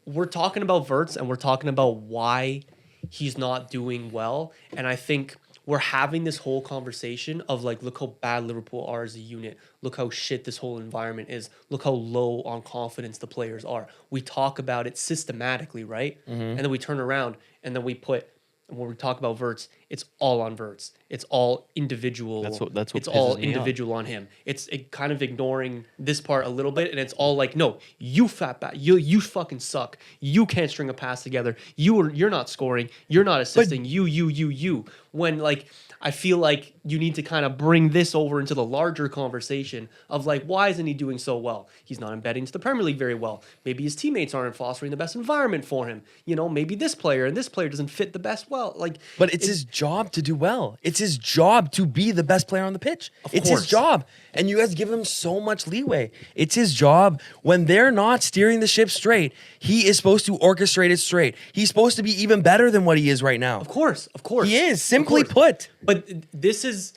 we're talking about Wirtz and we're talking about why he's not doing well, and I think we're having this whole conversation of like, look how bad Liverpool are as a unit. Look how shit this whole environment is. Look how low on confidence the players are. We talk about it systematically, right? And then we turn around and then we put, when we talk about Wirtz, it's all on Wirtz. It's all individual. That's what it's all pisses me off. individual on him. It's kind of ignoring this part a little bit, and it's all like, no, you fat bat, you fucking suck. You can't string a pass together. You're not scoring. You're not assisting. You. When like I feel like you need to kind of bring this over into the larger conversation of like, why isn't he doing so well? He's not embedding to the Premier League very well. Maybe his teammates aren't fostering the best environment for him. You know, maybe this player and this player doesn't fit the best well. Like, But it's his job to do well. It's his job to be the best player on the pitch. It's his course. job. And you guys give him so much leeway. It's his job. When they're not steering the ship straight, he is supposed to orchestrate it straight. He's supposed to be even better than what he is right now. Of course. He is, simply Of course. put. But this is,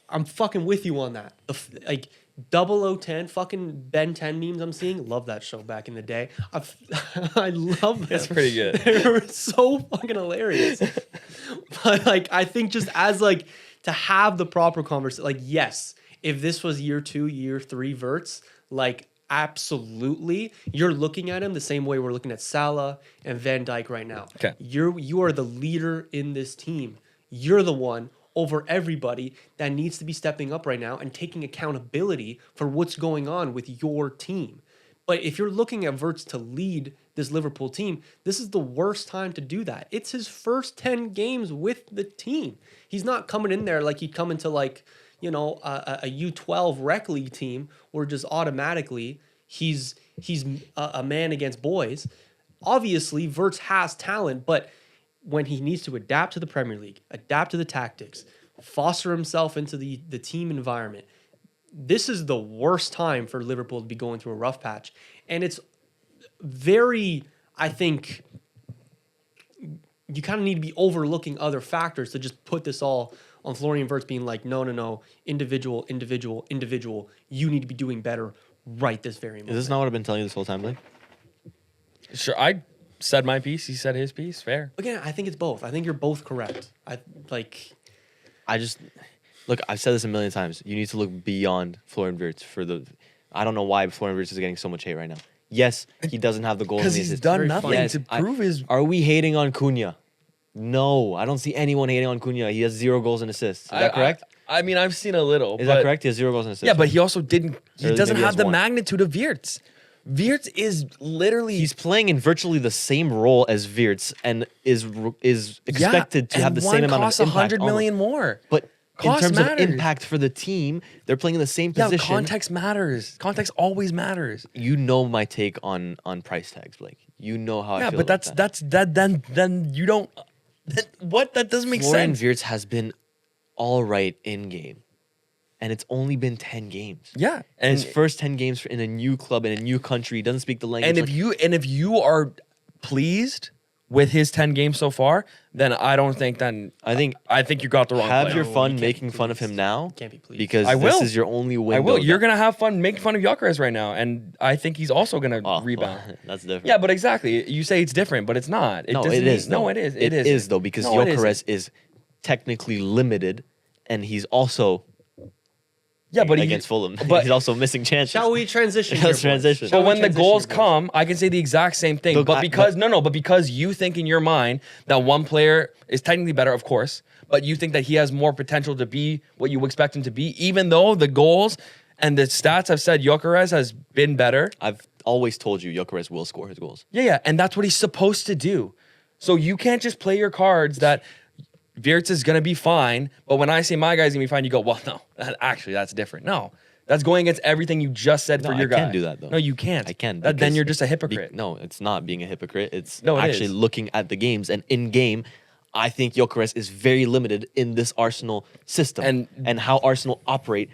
I'm fucking with you on that. Like 0010, fucking Ben 10 memes I'm seeing. Love that show back in the day. I love them. That's pretty good. They were so fucking hilarious. But like, I think just as like to have the proper conversation, like, yes, if this was year 2, year 3 Wirtz, like, absolutely, you're looking at him the same way we're looking at Salah and Van Dijk right now. Okay. You are the leader in this team. You're the one over everybody that needs to be stepping up right now and taking accountability for what's going on with your team. But if you're looking at Wirtz to lead this Liverpool team, this is the worst time to do that. It's his first 10 games with the team. He's not coming in there like he'd come into like, you know, a U12 rec league team where just automatically he's a man against boys. Obviously, Wirtz has talent, but when he needs to adapt to the Premier League, adapt to the tactics, foster himself into the team environment, this is the worst time for Liverpool to be going through a rough patch. And it's very, I think, you kind of need to be overlooking other factors to just put this all on Florian Wirtz being like, no, individual. You need to be doing better right this very moment. Is this not what I've been telling you this whole time, Blake? Sure, I said my piece. He said his piece. Fair. Again, I think it's both. I think you're both correct. Look, I've said this a million times. You need to look beyond Florian Wirtz for the. I don't know why Florian Wirtz is getting so much hate right now. Yes, he doesn't have the goals. Because and he's assists. done very nothing funny. to prove his... Are we hating on Cunha? No, I don't see anyone hating on Cunha. He has 0 goals and assists. Is that correct? I mean, I've seen a little. Is that correct? He has 0 goals and assists. Yeah, but he also didn't... He Or doesn't maybe he have has the 1. magnitude of Wirtz. Wirtz is literally... He's playing in virtually the same role as Wirtz and is expected to have the same amount of costs impact. 100 million more. But in Cost terms matters. of impact for the team, they're playing in the same Yeah, position. context matters. Context always matters. You know my take on price tags, Blake. You know how I Yeah, feel. but about that. then you don't... What? That doesn't make Florian sense. Wirtz has been all right in game, and it's only been 10 games. Yeah, And and his first 10 games in a new club in a new country, he doesn't speak the language. if you are pleased with his 10 games so far, then I don't think I think you got the wrong have player. your No, fun you can't making be fun of him pleased. now, Can't be pleased. because I this will. is your only window. I will. You're that- gonna have fun making fun of Gyökeres right now, and I think he's also gonna Oh, rebound. well, that's different. Yeah, but exactly. You say it's different, but it's not. no, doesn't it is. mean- No, though. it is. It is though, because No, it isn't. Gyökeres is technically limited, and he's also Yeah, but against Fulham. but- he's also missing chances. Shall we transition? Let's here, boys? transition. Shall But we when the transition goals here, boys? come, I can say the exact same thing. Look, but but because you think in your mind that one player is technically better, of course, but you think that he has more potential to be what you expect him to be, even though the goals and the stats have said Gyökeres has been better. I've always told you Gyökeres will score his goals. Yeah, and that's what he's supposed to do. So you can't just play your cards that Wirtz is going to be fine, but when I say my guy's going to be fine, you go, well, no, actually, that's different. No, that's going against everything you just said for your guy. I can't do that, though. No, you can't. I can. Then you're just a hypocrite. No, it's not being a hypocrite. It's No, it actually is. looking at the games. And in game, I think Gyökeres is very limited in this Arsenal system and how Arsenal operate.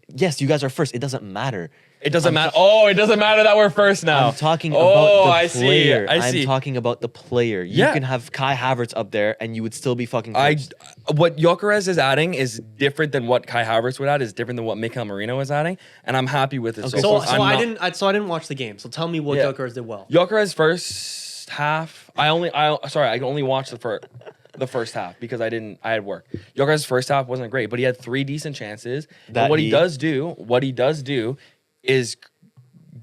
Yes, you guys are first. It doesn't matter. It doesn't matter. Oh, it doesn't matter that we're first now. I'm talking about the player. I see. I'm talking about the player. You can have Kai Havertz up there and you would still be fucking first. What Gyökeres is adding is different than what Kai Havertz would add. Is different than what Mikel Merino is adding, and I'm happy with it. Okay. So I didn't watch the game. So tell me what Gyökeres did well. Gyökeres first half. I only watched the first half because I had work. Gyökeres' first half wasn't great, but he had 3 decent chances. And what he does do is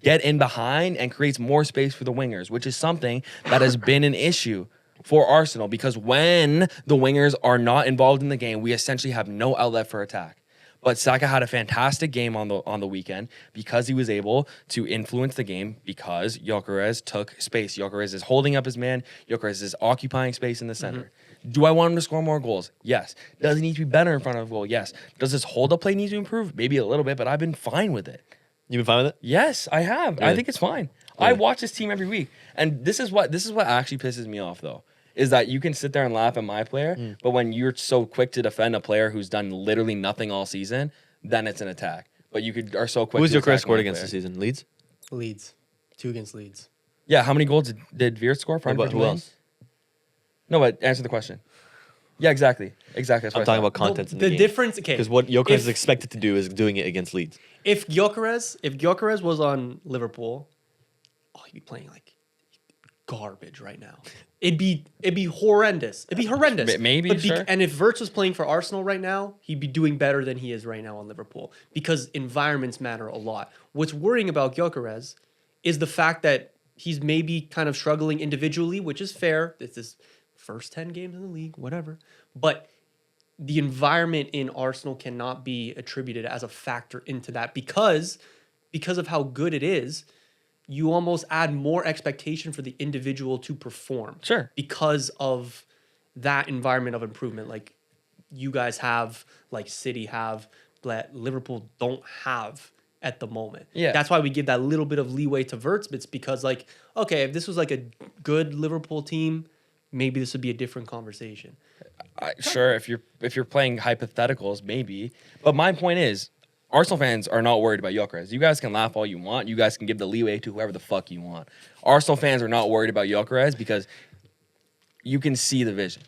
get in behind and creates more space for the wingers, which is something that has been an issue for Arsenal because when the wingers are not involved in the game, we essentially have no outlet for attack. But Saka had a fantastic game on the weekend because he was able to influence the game because Gyökeres took space. Gyökeres is holding up his man. Gyökeres is occupying space in the center. Do I want him to score more goals? Yes. Does he need to be better in front of the goal? Yes. Does his hold-up play need to improve? Maybe a little bit, but I've been fine with it. You've been fine with it? Yes, I have. Really? I think it's fine. Really? I watch this team every week. And this is what actually pisses me off, though, is that you can sit there and laugh at my player, but when you're so quick to defend a player who's done literally nothing all season, then it's an attack. But are so quick. Who's to your career attack scored my against player. this season? Leeds? Leeds. 2 against Leeds. Yeah, how many goals did Wirtz score? Yeah, but who else? No, but answer the question. Yeah, exactly. That's what I'm talking about contents in The the game. difference, okay. Because what Gyökeres is expected to do is doing it against Leeds. If Gyökeres was on Liverpool, he'd be playing like garbage right now. It'd be horrendous. It'd be horrendous. Maybe, sure. And if Wirtz was playing for Arsenal right now, he'd be doing better than he is right now on Liverpool because environments matter a lot. What's worrying about Gyökeres is the fact that he's maybe kind of struggling individually, which is fair. It's his first 10 games in the league, whatever. But the environment in Arsenal cannot be attributed as a factor into that because of how good it is. You almost add more expectation for the individual to perform. Sure. Because of that environment of improvement. Like you guys have, like City have, that Liverpool don't have at the moment. Yeah. That's why we give that little bit of leeway to Wirtz. It's because like, okay, if this was like a good Liverpool team, maybe this would be a different conversation. Sure, if you're playing hypotheticals, maybe. But my point is, Arsenal fans are not worried about Gyökeres. You guys can laugh all you want. You guys can give the leeway to whoever the fuck you want. Arsenal fans are not worried about Gyökeres because you can see the vision.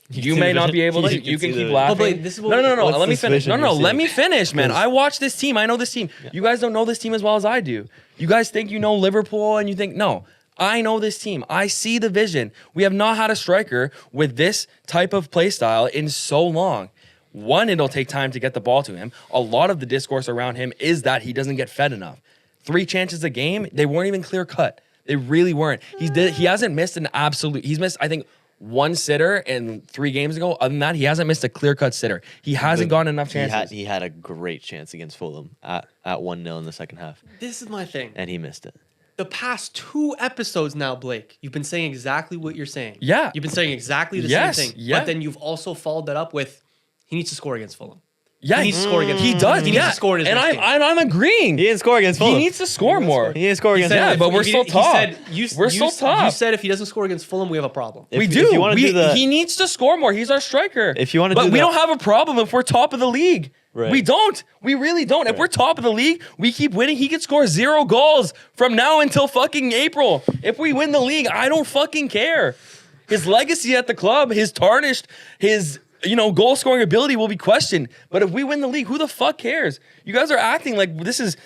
You may not be able to. You can keep laughing. But this is what- No. What's Let me this finish. vision No. you're Let me seeing? finish, man. I watch this team. I know this team. You guys don't know this team as well as I do. You guys think you know Liverpool and you think no. I know this team. I see the vision. We have not had a striker with this type of play style in so long. One, it'll take time to get the ball to him. A lot of the discourse around him is that he doesn't get fed enough. 3 chances a game, they weren't even clear cut. They really weren't. He hasn't missed an absolute. He's missed, I think, 1 sitter in 3 games ago. Other than that, he hasn't missed a clear cut sitter. He hasn't gotten enough chances. He had a great chance against Fulham at 1-0 in the second half, This is my thing. and he missed it. The past 2 episodes now, Blake, you've been saying exactly what you're saying. Yeah. You've been saying exactly the Yes, same thing. yeah. But then you've also followed that up with he needs to score against Fulham. Yeah, He needs to score against He does. He needs to score in his and next game. I'm agreeing. He didn't score against Fulham. He needs to score more. He didn't score against Yeah, Fulham. but we're still top. We're still top. You said if he doesn't score against Fulham, we have a problem. If- We if do. you wanna do the- He needs to score more. He's our striker. If you wanna but do we the- don't have a problem if we're top of the league. Right. We don't. We really don't. If we're top of the league, we keep winning. He could score 0 goals from now until fucking April. If we win the league, I don't fucking care. His legacy at the club, his tarnished, his goal scoring ability will be questioned. But if we win the league, who the fuck cares? You guys are acting like this is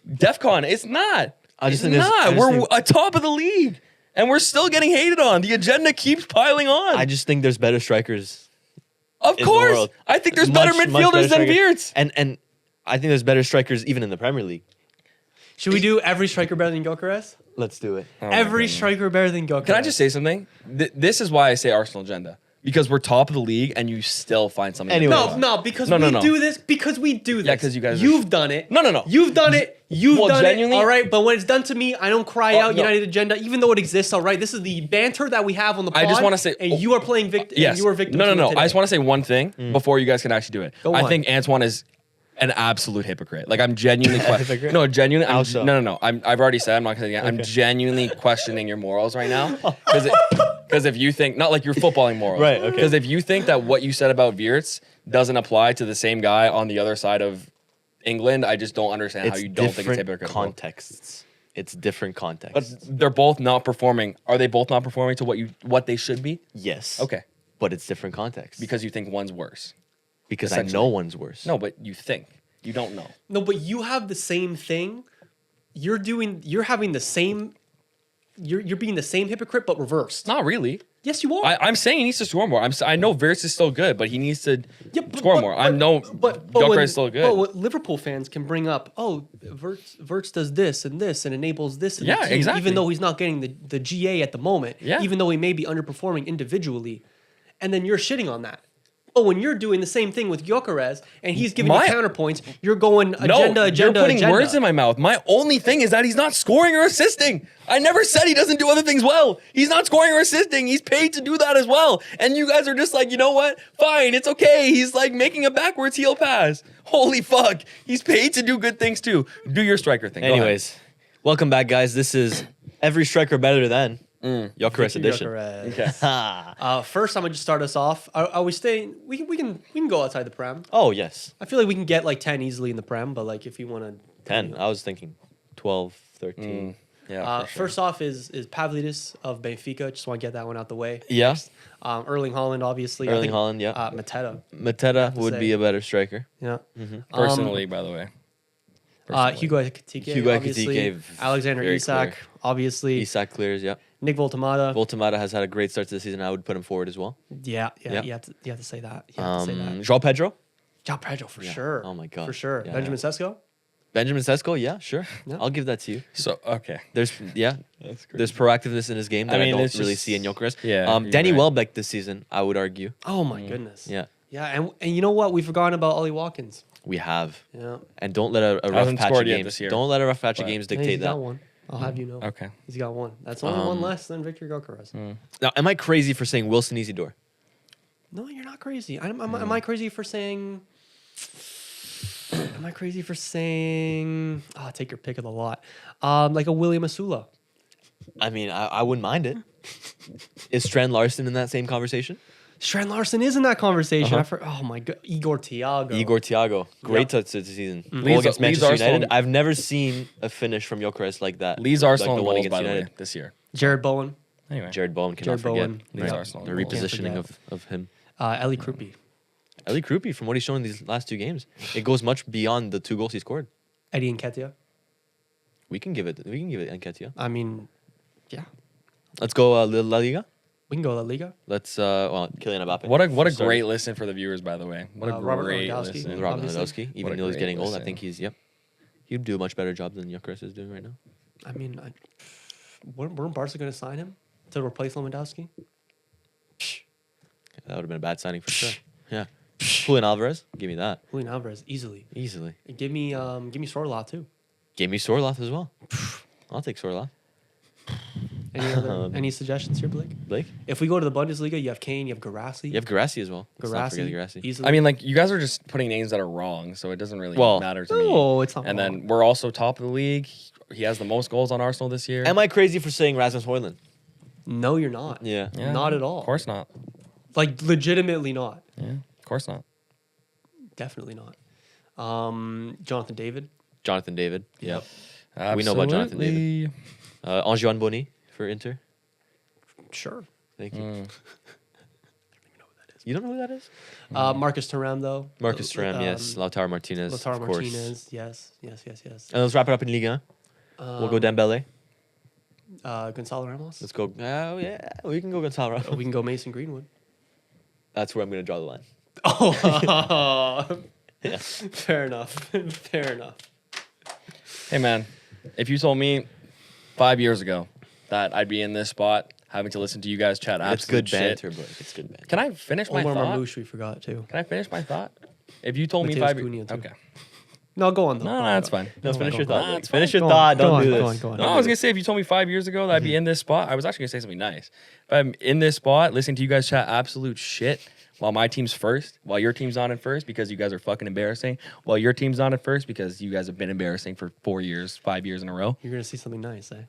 DEFCON. It's not. I just It's think there's- I not. just We're think- atop of the league. And we're still getting hated on. The agenda keeps piling on. I just think there's better strikers. Of in course. the world. I think there's Much better midfielders than strikers. Wirtz. And I think there's better strikers even in the Premier League. Should we do every striker better than Let's do it. every striker better than Gyökeres? Can I just say something? This is why I say Arsenal agenda. Because we're top of the league and you still find something. Anyway. No, because No, we no, no. do this. Because we do this. Yeah, 'cause you guys are- You've done it. No, no, no. You've done it. You've Well, done genuinely- it. All right, but when it's done to me, I don't cry out no. United agenda, even though it exists. All right, this is the banter that we have on the pod. I just wanna say- and you are playing victim. Yes. You are victim. No, no, to it no. today. I just want to say one thing before you guys can actually do it. Go I on. think Antoine is an absolute hypocrite. Like I'm genuinely Hypocrite? no, genuinely. How so? No. I've already said I'm not gonna say it again. I'm genuinely questioning your morals right now because if you think not like your footballing morals, Right, okay. Because if you think that what you said about Wirtz doesn't apply to the same guy on the other side of England, I just don't understand how It's you don't think it's different hypocritical. contexts. It's different But contexts. they're both not performing. Are they both not performing to what they should be? Yes. Okay, But it's different contexts. because you think one's worse. Because I know essentially. one's worse. No, but you think you don't know. No, but you have the same thing. You're having the same. You're being the same hypocrite, but reversed. Not really. Yes, you are. I'm saying he needs to score more. I know Wirtz is still good, but he needs to Yeah, but- score but- more. I know but Joker when- is still good. But what Liverpool fans can bring up, Wirtz does this and enables this and Yeah, the team, exactly. even though he's not getting the GA at the moment, Yeah. even though he may be underperforming individually, and then you're shitting on that. But when you're doing the same thing with Gyökeres and he's giving My- you counterpoints, you're going no, agenda. you're putting words in my mouth. My only thing is that he's not scoring or assisting. I never said he doesn't do other things well. He's not scoring or assisting. He's paid to do that as well. And you guys are just like, you know what? Fine, it's okay. He's like making a backwards heel pass. Holy fuck. He's paid to do good things too. Do your striker thing. Go ahead. Anyways, welcome back, guys. This is Every Striker Better Than Gyökeres edition. Okay. First, I'm gonna just start us off. Are we staying? We can go outside the Prem. Oh, yes. I feel like we can get like 10 easily in the Prem, but like if you want to 10. I was thinking 12, 13. Yeah. for sure. First off is Pavlidis of Benfica. Just want to get that one out the way. Yeah. Erling Haaland, obviously. I Erling think, Haaland, yeah. Mateta. Mateta to would say. be a better striker. Yeah. Personally, by the way. Hugo Ekitike, Hugo obviously. Ekitike, Alexander very Isak, clear. obviously. Isak clears, yeah. Nick Voltemada. Voltemada has had a great start to the season. I would put him forward as well. Yeah. Yeah. You have to say that. You have to say that. João Pedro. João Pedro for Yeah. sure. Oh my God. For sure. Yeah, Benjamin yeah. Sesko. Benjamin Sesko, yeah, sure. Yeah. I'll give that to you. So, okay. There's there's proactiveness in his game that I, mean, don't it's really just- see in Gyökeres. Yeah, you're Danny right. Welbeck this season, I would argue. Oh my goodness. Yeah, Yeah, and you know what? We've forgotten about Ollie Watkins. we have. Yeah. And don't let a rough Hasn't patch of scored yet games. this year, Don't let a rough patch of but- games He's dictate got that. one. I'll have you know. Okay. He's got one. That's only one less than Victor Gyökeres. Now, am I crazy for saying Wilson Isidore? No, you're not crazy. Am I crazy for saying? Am I crazy for saying? Oh, take your pick of the lot. Like a William Asula. I mean, I wouldn't mind it. Is Strand Larson in that same conversation? Strand Larson is in that conversation. Uh-huh. Oh my god, Igor Thiago. Igor Thiago, great Yep. touch this season. Goal Leeds- against Leeds Manchester Arsenal- United. I've never seen a finish from Gyökeres like that. Leeds like Arsenal the and one goals, against by the way, United. this year. Jared Bowen. Anyway. Jared Bowen cannot Jared forget. Bowen. Leeds Yeah. Arsenal. The goals. repositioning Can't of him. Eli Krupi. Eli Krupi, from what he's shown in these last two games, it goes much beyond the 2 goals he scored. Eddie Nketiah. We can give it Nketiah. I mean, yeah, Let's go La Liga. we can go La Liga. Let's Kylian Mbappe. What a Started. great listen for the viewers, by the way. What a Robert great Lewandowski. listen. Robert Obviously. Lewandowski. What Even a though he's great getting old, I listen. think he'd do a much better job than Gyökeres is doing right now. I mean, weren't Barca going to sign him to replace Lewandowski? That would have been a bad signing for sure. Yeah. Julian Alvarez, give me that Julian Alvarez easily. easily. Give me Sorloth too. Give me Sorloth as well. I'll take Sorloth. Any suggestions here, Blake? Blake, If we go to the Bundesliga, you have Kane, you have Garassi. you have Garassi as well. Let's not forget Garassi, Garassi. easily. I mean, like, you guys are just putting names that are wrong, so it doesn't really Well, matter to me. no, it's not. And wrong. then we're also top of the league. He has the most goals on Arsenal this year. Am I crazy for saying Rasmus Højlund? No, you're not. Yeah. Yeah, Not at all. Of course not. Like legitimately not. Yeah, of course not. Definitely not. Jonathan David. Jonathan David. Yeah. Absolutely. We know about Jonathan David. Anjuan Boni for Inter. Sure. Thank you. Mm. You don't know who that is? Marcus Thuram though. Marcus Thuram, yes. Lautaro Martinez, Lautaro of course. Martinez. Yes. And let's wrap it up in Liga. We'll go Dembele. Gonzalo Ramos. Let's go. Oh, yeah. We can go Gonzalo Ramos. We can go Mason Greenwood. That's where I'm going to draw the line. Oh, Yeah. fair enough. Fair enough. Hey, man, if you told me 5 years ago that I'd be in this spot having to listen to you guys chat It's absolute good shit. banter, but it's good banter. Can I finish my Omar thought? Marmouche, we forgot too. Can I finish my thought? If you told me Mateus 5 Cunha, too. okay. No, go on though. No, Go no, on, that's go fine. No, Go finish on, your go on. thought. It's Finish your fine. thought. Go Don't on, do go this. on, go on. No, I was gonna say if you told me 5 years ago that I'd be in this spot, I was actually gonna say something nice. If I'm in this spot, listening to you guys chat absolute shit while my team's first, while your team's not in first because you guys are fucking embarrassing, while your team's not in first because you guys have been embarrassing for 4 years, 5 years in a row. You're gonna see something nice, eh?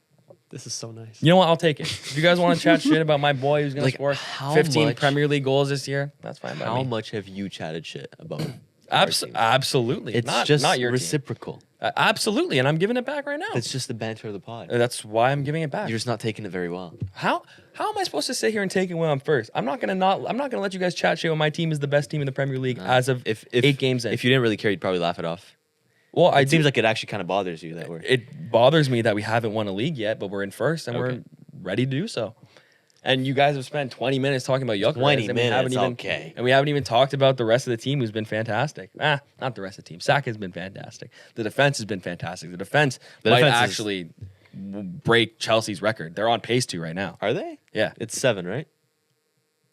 This is so nice. You know what? I'll take it. If you guys want to chat shit about my boy who's gonna Like, score how 15 much- Premier League goals this year, that's fine by How me. much have you chatted shit about? our team? Absolutely. It's not, just not your team. reciprocal. Absolutely, and I'm giving it back right now. It's just the banter of the pod. That's why I'm giving it back. You're just not taking it very well. How am I supposed to sit here and take it when I'm first? I'm not gonna let you guys chat shit when my team is the best team in the Premier League as of If 8 games in. If you didn't really care, you'd probably laugh it off. well, It seems like it actually kind of bothers you that we're. it bothers me that we haven't won a league yet, but we're in first and Okay. we're ready to do so. And you guys have spent 20 minutes talking about Gyökeres. 20 and we haven't minutes, even, okay. And we haven't even talked about the rest of the team who's been fantastic. Not the rest of the team. Saka has been fantastic. The defense has been fantastic. The defense might defense is- actually break Chelsea's record. They're on pace to right now. Are they? Yeah. It's 7, right?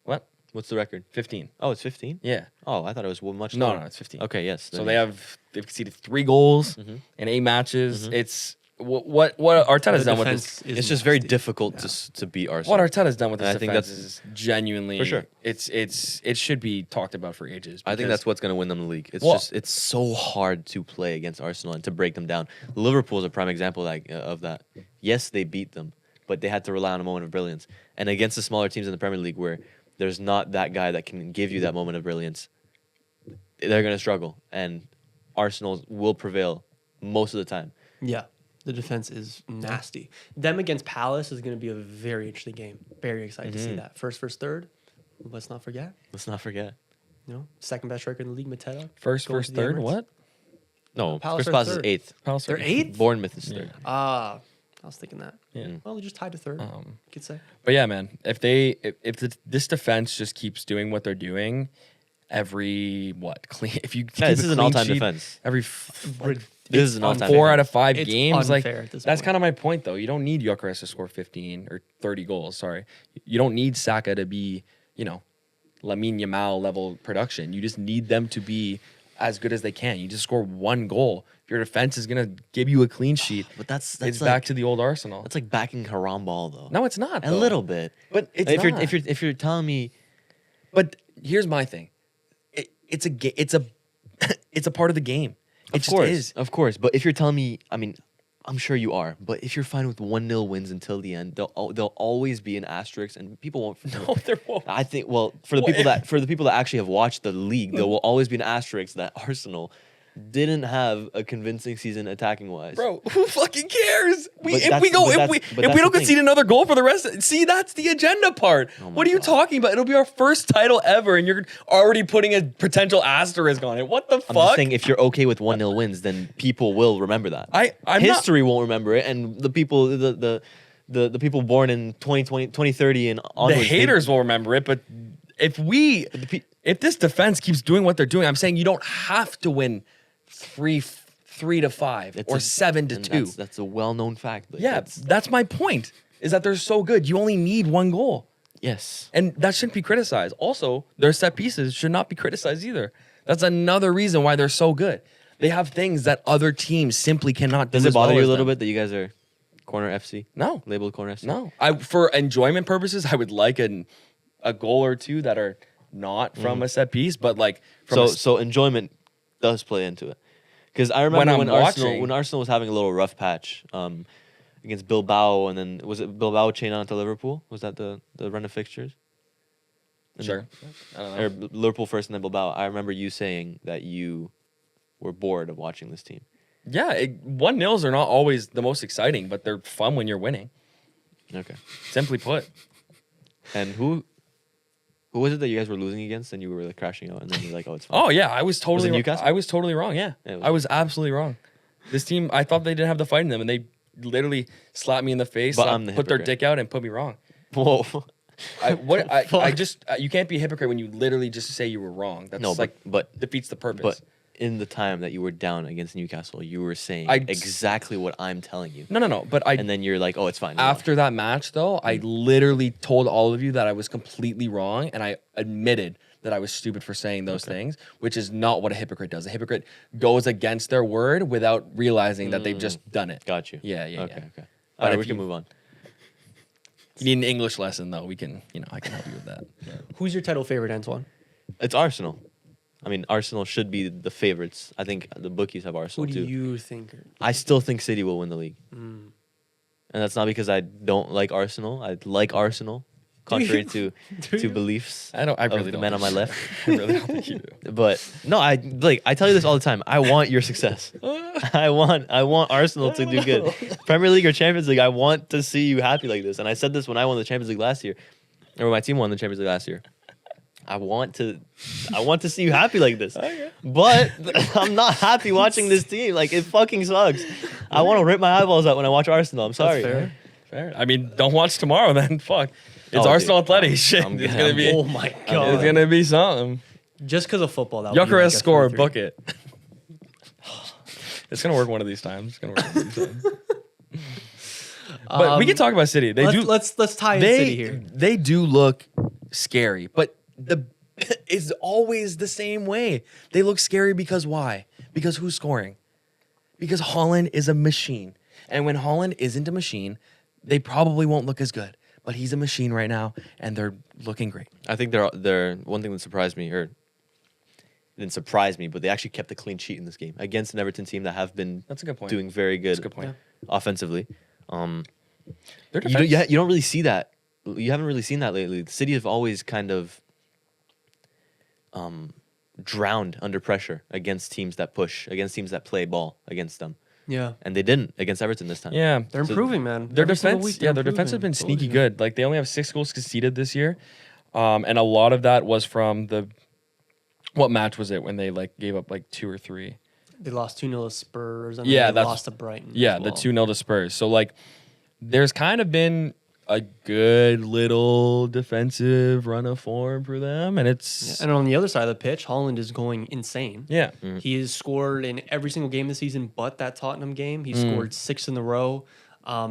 What? What's the record? 15. Oh, it's 15. Yeah. Oh, I thought it was much No, lower. no, it's 15. Okay, yes. So they've conceded 3 goals in 8 matches. It's what Arteta's done with this. is It's just very nasty. difficult to beat Arsenal. What Arteta's done with this And I think defense that's- is genuinely For sure. It should be talked about for ages. I think because- that's what's going to win them the league. It's Well- just it's so hard to play against Arsenal and to break them down. Liverpool is a prime example of that. Yes, they beat them, but they had to rely on a moment of brilliance. And against the smaller teams in the Premier League, where there's not that guy that can give you that moment of brilliance, they're going to struggle, and Arsenal will prevail most of the time. Yeah, the defense is nasty. Them against Palace is going to be a very interesting game. Very excited to see that. First, third. Let's not forget. Let's not forget. You know, second best striker in the league, Mateta. first, going first, to the third. Emirates. What? No, Palace Crystal are Palace is third. 8th. Palace They're are- 8th? Bournemouth is 3rd. I was thinking that. Yeah. Well, they just tied to third. You could say. But yeah, man, if this defense just keeps doing what they're doing, every clean if you Yeah, keep this a is an clean all-time sheet defense. Every This is an all-time 4 defense. out of 5 It's games, like unfair at this that's point. kind of my point though. You don't need Gyökeres to score 15 or 30 goals. Sorry, you don't need Saka to be Lamine Yamal level production. You just need them to be as good as they can. You just score 1 goal. If your defense is gonna give you a clean sheet, But that's it's like, back to the old Arsenal. That's like backing Haram ball though. No, it's not. a though. little bit. But it's if not. you're telling me, But here's my thing. It's a part of the game. It of just course, is. of course. But if you're telling me, I mean, I'm sure you are. But if you're fine with 1-0 wins until the end, there'll always be an asterisk, and people won't. No, there won't. I think. Well, for the people that actually have watched the league, there will always be an asterisk that Arsenal didn't have a convincing season attacking wise. Bro, who fucking cares? But If that's- we but don't that's the concede thing. another goal for the rest, see, that's the agenda part. Oh my What are you God. talking about? It'll be our first title ever, and you're already putting a potential asterisk on it. What the I'm fuck? just saying, if you're okay with 1-0 wins, then people will remember that. I'm History won't remember it, and the people, the people born in 2020, 2030 and not, onwards, the haters will remember it, but if this defense keeps doing what they're doing, I'm saying you don't have to win 3-5 or 7-2. That's a well-known fact. But Yeah, that's my point. Is that they're so good. You only need 1 goal. yes. And that shouldn't be criticized. Also, their set pieces should not be criticized either. That's another reason why they're so good. They have things that other teams simply cannot do. Does it as well bother you a as little them. bit that you guys are corner FC? No. Labeled corner FC? No. For enjoyment purposes, I would like a goal or two that are not from a set piece, but like from So enjoyment does play into it. Because I remember When I'm when watching- Arsenal was having a little rough patch against Bilbao, and then was it Bilbao chain on to Liverpool? Was that the run of fixtures? And sure. I don't know. Or Liverpool first and then Bilbao. I remember you saying that you were bored of watching this team. Yeah, 1-0s are not always the most exciting, but they're fun when you're winning. Okay. Simply put. And who was it that you guys were losing against and you were like crashing out and then you're like, oh, it's fine? Oh yeah, I was totally Newcastle? I was totally wrong. Yeah, Yeah, it was- I was absolutely wrong. This team, I thought they didn't have the fight in them, and they literally slapped me in the face, But I'm the put their hypocrite. dick out, and put me wrong. Whoa. I just you can't be a hypocrite when you literally just say you were wrong. That's No, like but defeats the purpose. but in the time that you were down against Newcastle, you were saying exactly what I'm telling you. No. But And then you're like, oh, it's fine. after that match, though, I literally told all of you that I was completely wrong, and I admitted that I was stupid for saying those things, which is not what a hypocrite does. A hypocrite goes against their word without realizing that they've just done it. Got you. Yeah. Okay. But All right, if we can you- move on. You need an English lesson, though. We can, I can help you with that. Who's your title favorite, Antoine? It's Arsenal. I mean, Arsenal should be the favorites. I think the bookies have Who Arsenal do too. you think? I still think City will win the league. And that's not because I don't like Arsenal. I like Arsenal, contrary to beliefs I of really the don't. men on think my you left. do. I really don't think you do. But no, I tell you this all the time. I want your success. I want Arsenal to do good. Premier League or Champions League, I want to see you happy like this. And I said this when I won the Champions League last year, or when my team won the Champions League last year. I want to see you happy like this. Okay. But I'm not happy watching this team. Like, it fucking sucks. I want to rip my eyeballs out when I watch Arsenal. I'm sorry. Fair. I mean, don't watch tomorrow then. Fuck. It's Oh, Arsenal dude. Athletic. Shit. I'm It's good. gonna be. Oh my god! It's gonna be something. Just because of football, that would be Jokeres like a score. 3-3. Book it. It's gonna work one of these times. It's gonna work one of these times. But we can talk about City. They do. Let's tie in City here. They do look scary, but it's always the same way. They look scary because why? Because who's scoring? Because Haaland is a machine, and when Haaland isn't a machine, they probably won't look as good. But he's a machine right now, and they're looking great. I think they're one thing that surprised me, or didn't surprise me, but they actually kept a clean sheet in this game against an Everton team that have been That's a good point. doing very good, That's a good point. offensively. Their You defense, don't really see that. You haven't really seen that lately. The City have always kind of drowned under pressure against teams that push, against teams that play ball against them. Yeah, And they didn't against Everton this time. yeah, they're So improving, man. Their Every single defense, week they're their defense has improving. been sneaky Told you. good. Like they only have 6 goals conceded this year, and a lot of that was from what match was it when they gave up 2 or 3? They lost 2-0 to Spurs, and Yeah, then they that's- lost to Brighton. Yeah, as the well. 2-0 to Spurs. So there's kind of been a good little defensive run of form for them, and it's And on the other side of the pitch, Holland is going insane. yeah. He has scored in every single game this season, but that Tottenham game. He scored 6 in a row.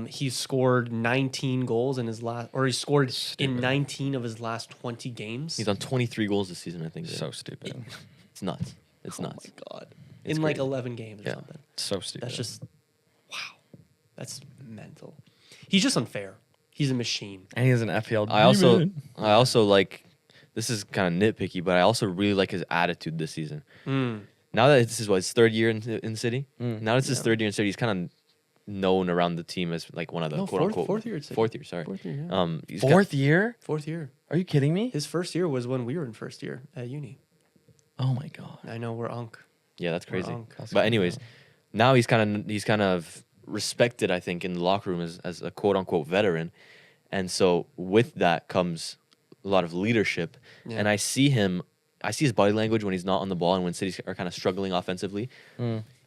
He's scored 19 goals in his last, or he scored in 19 of his last 20 games. He's on 23 goals this season, I think. So stupid. It's nuts. It's oh nuts. my god! It's In like crazy. 11 games or Yeah. something. So stupid. That's just wow. That's mental. He's just unfair. He's a machine. and he has an FPL. I also demon. like, this is kind of nitpicky, but I also really like his attitude this season. Mm. Now that this is his third year in City. Now that it's his Yeah. third year in City, he's kind of known around the team as one of the No, quote unquote fourth year at City. Fourth year, sorry. Fourth year, yeah. He's Fourth year? Fourth year. Are you kidding me? His first year was when we were in first year at uni. Oh my god. I know we're Unk. yeah, that's crazy. Wrong. But anyways, now he's kind of respected, I think, in the locker room as a quote unquote veteran, and so with that comes a lot of leadership. Yeah. And I see his body language when he's not on the ball and when City are kind of struggling offensively.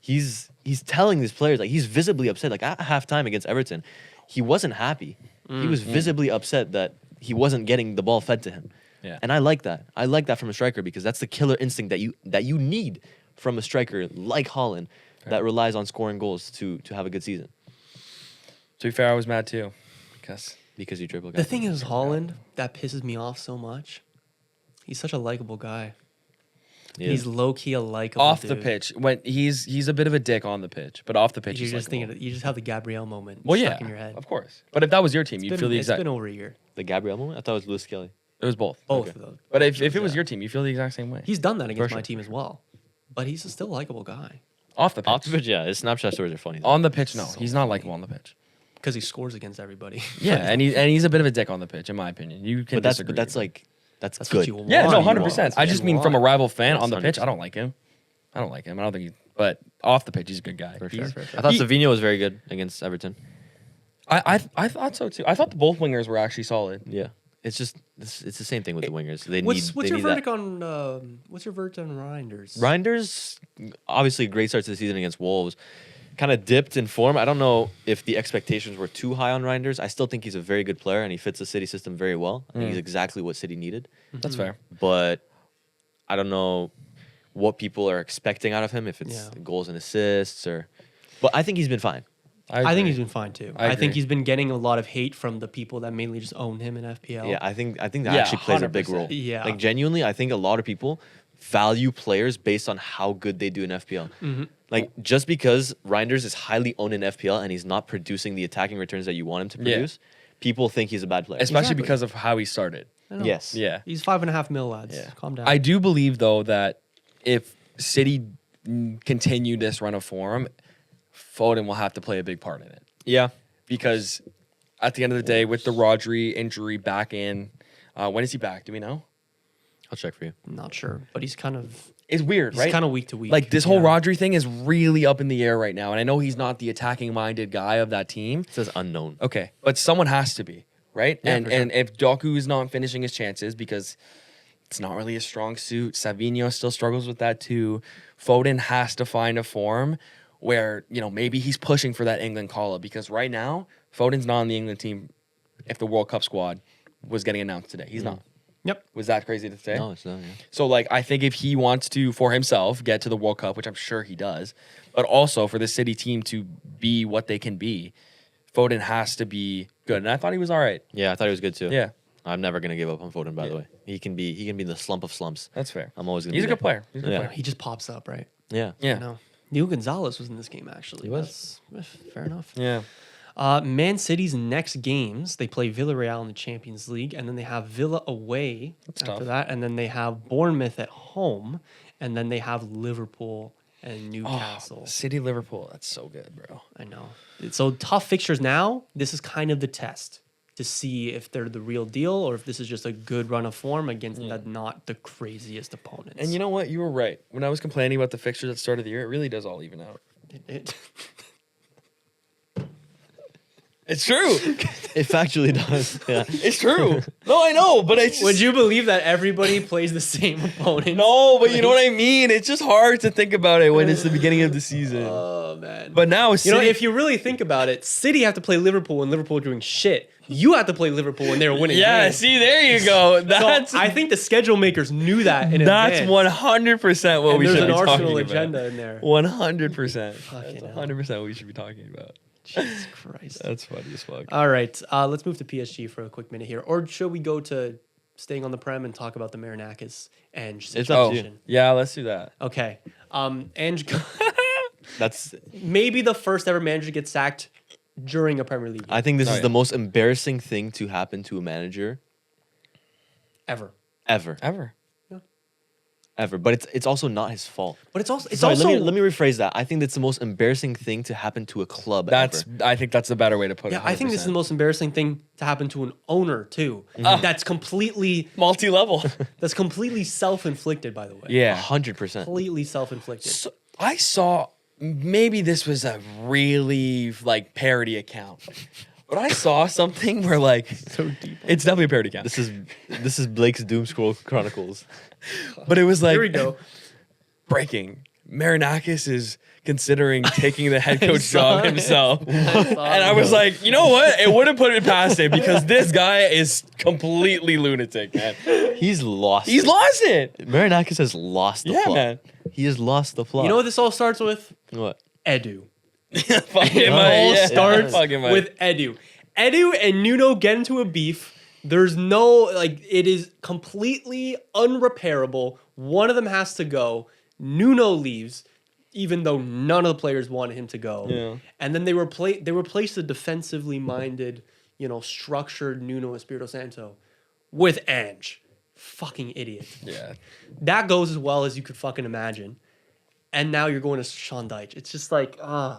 He's telling these players, he's visibly upset. Like at halftime against Everton, he wasn't happy. He was visibly upset that he wasn't getting the ball fed to him. Yeah. And I like that. I like that from a striker because that's the killer instinct that you need from a striker like Haaland that relies on scoring goals to have a good season. To be fair, I was mad too. Because you dribble. The thing is, Holland, that pisses me off so much. He's such a likable guy. He's low key a likable Off the dude. pitch, when he's a bit of a dick on the pitch, but off the pitch, You he's just likable. think you just have the Gabrielle moment Well, stuck yeah, in your head. of course. But if that was your team, It's you'd been, feel the it's exact. been over a year. The Gabriel moment? I thought it was Lewis Kelly. It was both. Both Okay. of those. But if it was Yeah. your team, you feel the exact same way. He's done that against sure. my team as well. But he's a still likable guy Off the pitch. Off the pitch, yeah. His Snapchat stories are funny. though. On the pitch, no, So he's not funny. likable on the pitch. because he scores against everybody. Yeah, and he's a bit of a dick on the pitch, in my opinion. You can But that's disagree. that's That's good. what you want. yeah, no, You 100%. want. I just mean from a rival fan Yes, on the pitch, 100%. I don't like him. I don't think he. But off the pitch, he's a good guy. For He's- sure. I thought he- Savinho was very good against Everton. I thought so too. I thought both wingers were actually solid. Yeah, it's just it's the same thing with the wingers. They What's need your they need verdict on what's your verdict on Reinders? Reinders, obviously a great start to the season against Wolves. Kind of dipped in form. I don't know if the expectations were too high on Reinders. I still think he's a very good player and he fits the City system very well. I think he's exactly what City needed. That's fair. But I don't know. what people are expecting out of him, if it's Yeah. goals and assists or. But I think he's been fine. I think agree. he's been fine too. I I think agree. he's been getting a lot of hate from the people that mainly just own him in FPL. Yeah, I think that Yeah, actually plays a big 100%. role. Yeah. Like genuinely, I think a lot of people value players based on how good they do in FPL. Mm-hmm. Like just because Reinders is highly owned in FPL and he's not producing the attacking returns that you want him to Yeah. produce, people think he's a bad player. Especially Exactly. because of how he started. I know. Yes. Yeah. He's 5.5 mil, lads. Yeah. Calm down. I do believe though that if City continue this run of form, Foden will have to play a big part in it. Yeah. Because at the end of the day, with the Rodri injury back in, when is he back? Do we know? I'll check for you. Not sure, but he's kind of It's weird, right? kind of week to week. Like this whole Yeah. Rodri thing is really up in the air right now, and I know he's not the attacking-minded guy of that team. It says unknown. Okay, but someone has to be, right? Yeah, and for sure. and if Doku is not finishing his chances because it's not really a strong suit, Savinho still struggles with that too. Foden has to find a form where maybe he's pushing for that England call up because right now Foden's not on the England team. If the World Cup squad was getting announced today, he's not. Yep. Was that crazy to say? No, it's not. Yeah. So, like, I think if he wants to, for himself, get to the World Cup, which I'm sure he does, but also for the City team to be what they can be, Foden has to be good. And I thought he was all right. Yeah, I thought he was good too. Yeah, I'm never gonna give up on Foden. By the way, he can be the slump of slumps. that's fair. I'm always gonna. He's be a good there. player. He's a good Yeah. player. He just pops up, right? Yeah. Yeah. No. Neil Gonzalez was in this game actually. He was? That's fair enough. Yeah. Man City's next games, they play Villarreal in the Champions League, and then they have Villa away after tough. that, and then they have Bournemouth at home, and then they have Liverpool and Newcastle. City Liverpool. That's so good, bro. I know. So tough fixtures now. This is kind of the test to see if they're the real deal or if this is just a good run of form against not the craziest opponents. And you know what? You were right. When I was complaining about the fixtures at the start of the year, it really does all even out. It- It's true. It factually does. Yeah. It's true. No, I know, but it's just, would you believe that everybody plays the same opponent? No, but you know what I mean? It's just hard to think about it when it's the beginning of the season. Oh man. But now, You know, if you really think about it, City have to play Liverpool when Liverpool are doing shit. You have to play Liverpool when they're winning. yeah, games. see, there you go. So That's I think the schedule makers knew that in that's advance. 100% what And we there's should an be Arsenal talking agenda about. in there. 100%. That's Fucking hell. 100% what we should be talking about. Jesus Christ. That's funny as fuck. All right, let's move to PSG for a quick minute here, or should we go to staying on the Prem and talk about the Marinakis and It's up to you. situation? Yeah, let's do that. Okay, Ange, That's. maybe the first ever manager to get sacked during a Premier League game I think this Oh, is yeah. the most embarrassing thing to happen to a manager ever. ever. Ever. Ever. But it's also not his fault. But it's also Sorry, let me rephrase that. I think that's the most embarrassing thing to happen to a club That's. ever. I think that's the better way to put it. yeah. I think this is the 100%. most embarrassing thing to happen to an owner too. That's completely multi-level. self-inflicted. By the way, yeah. 100%. completely self-inflicted. So I saw maybe this was a really like parody account, but I saw something where like So deep. it's definitely a parody account. This is Blake's Doom Scroll Chronicles. But it was like Here we go. breaking. Marinakis is considering taking the head coach saw job it. himself. saw And I it. was like, you know what? It wouldn't put it past him because this guy is completely lunatic, man. He's lost. He's lost it. Marinakis has lost the Yeah, plot. man. He has lost the plot. You know what this all starts with? What? Edu. Fucking It right, all yeah. starts Fucking right. with Edu. Edu and Nuno get into a beef. There's no, it is completely unrepairable. One of them has to go. Nuno leaves, even though none of the players wanted him to go. Yeah. And then they replaced the defensively minded, structured Nuno Espirito Santo with Ange. Fucking idiot. Yeah. That goes as well as you could fucking imagine. And now you're going to Sean Dyche. It's just like, my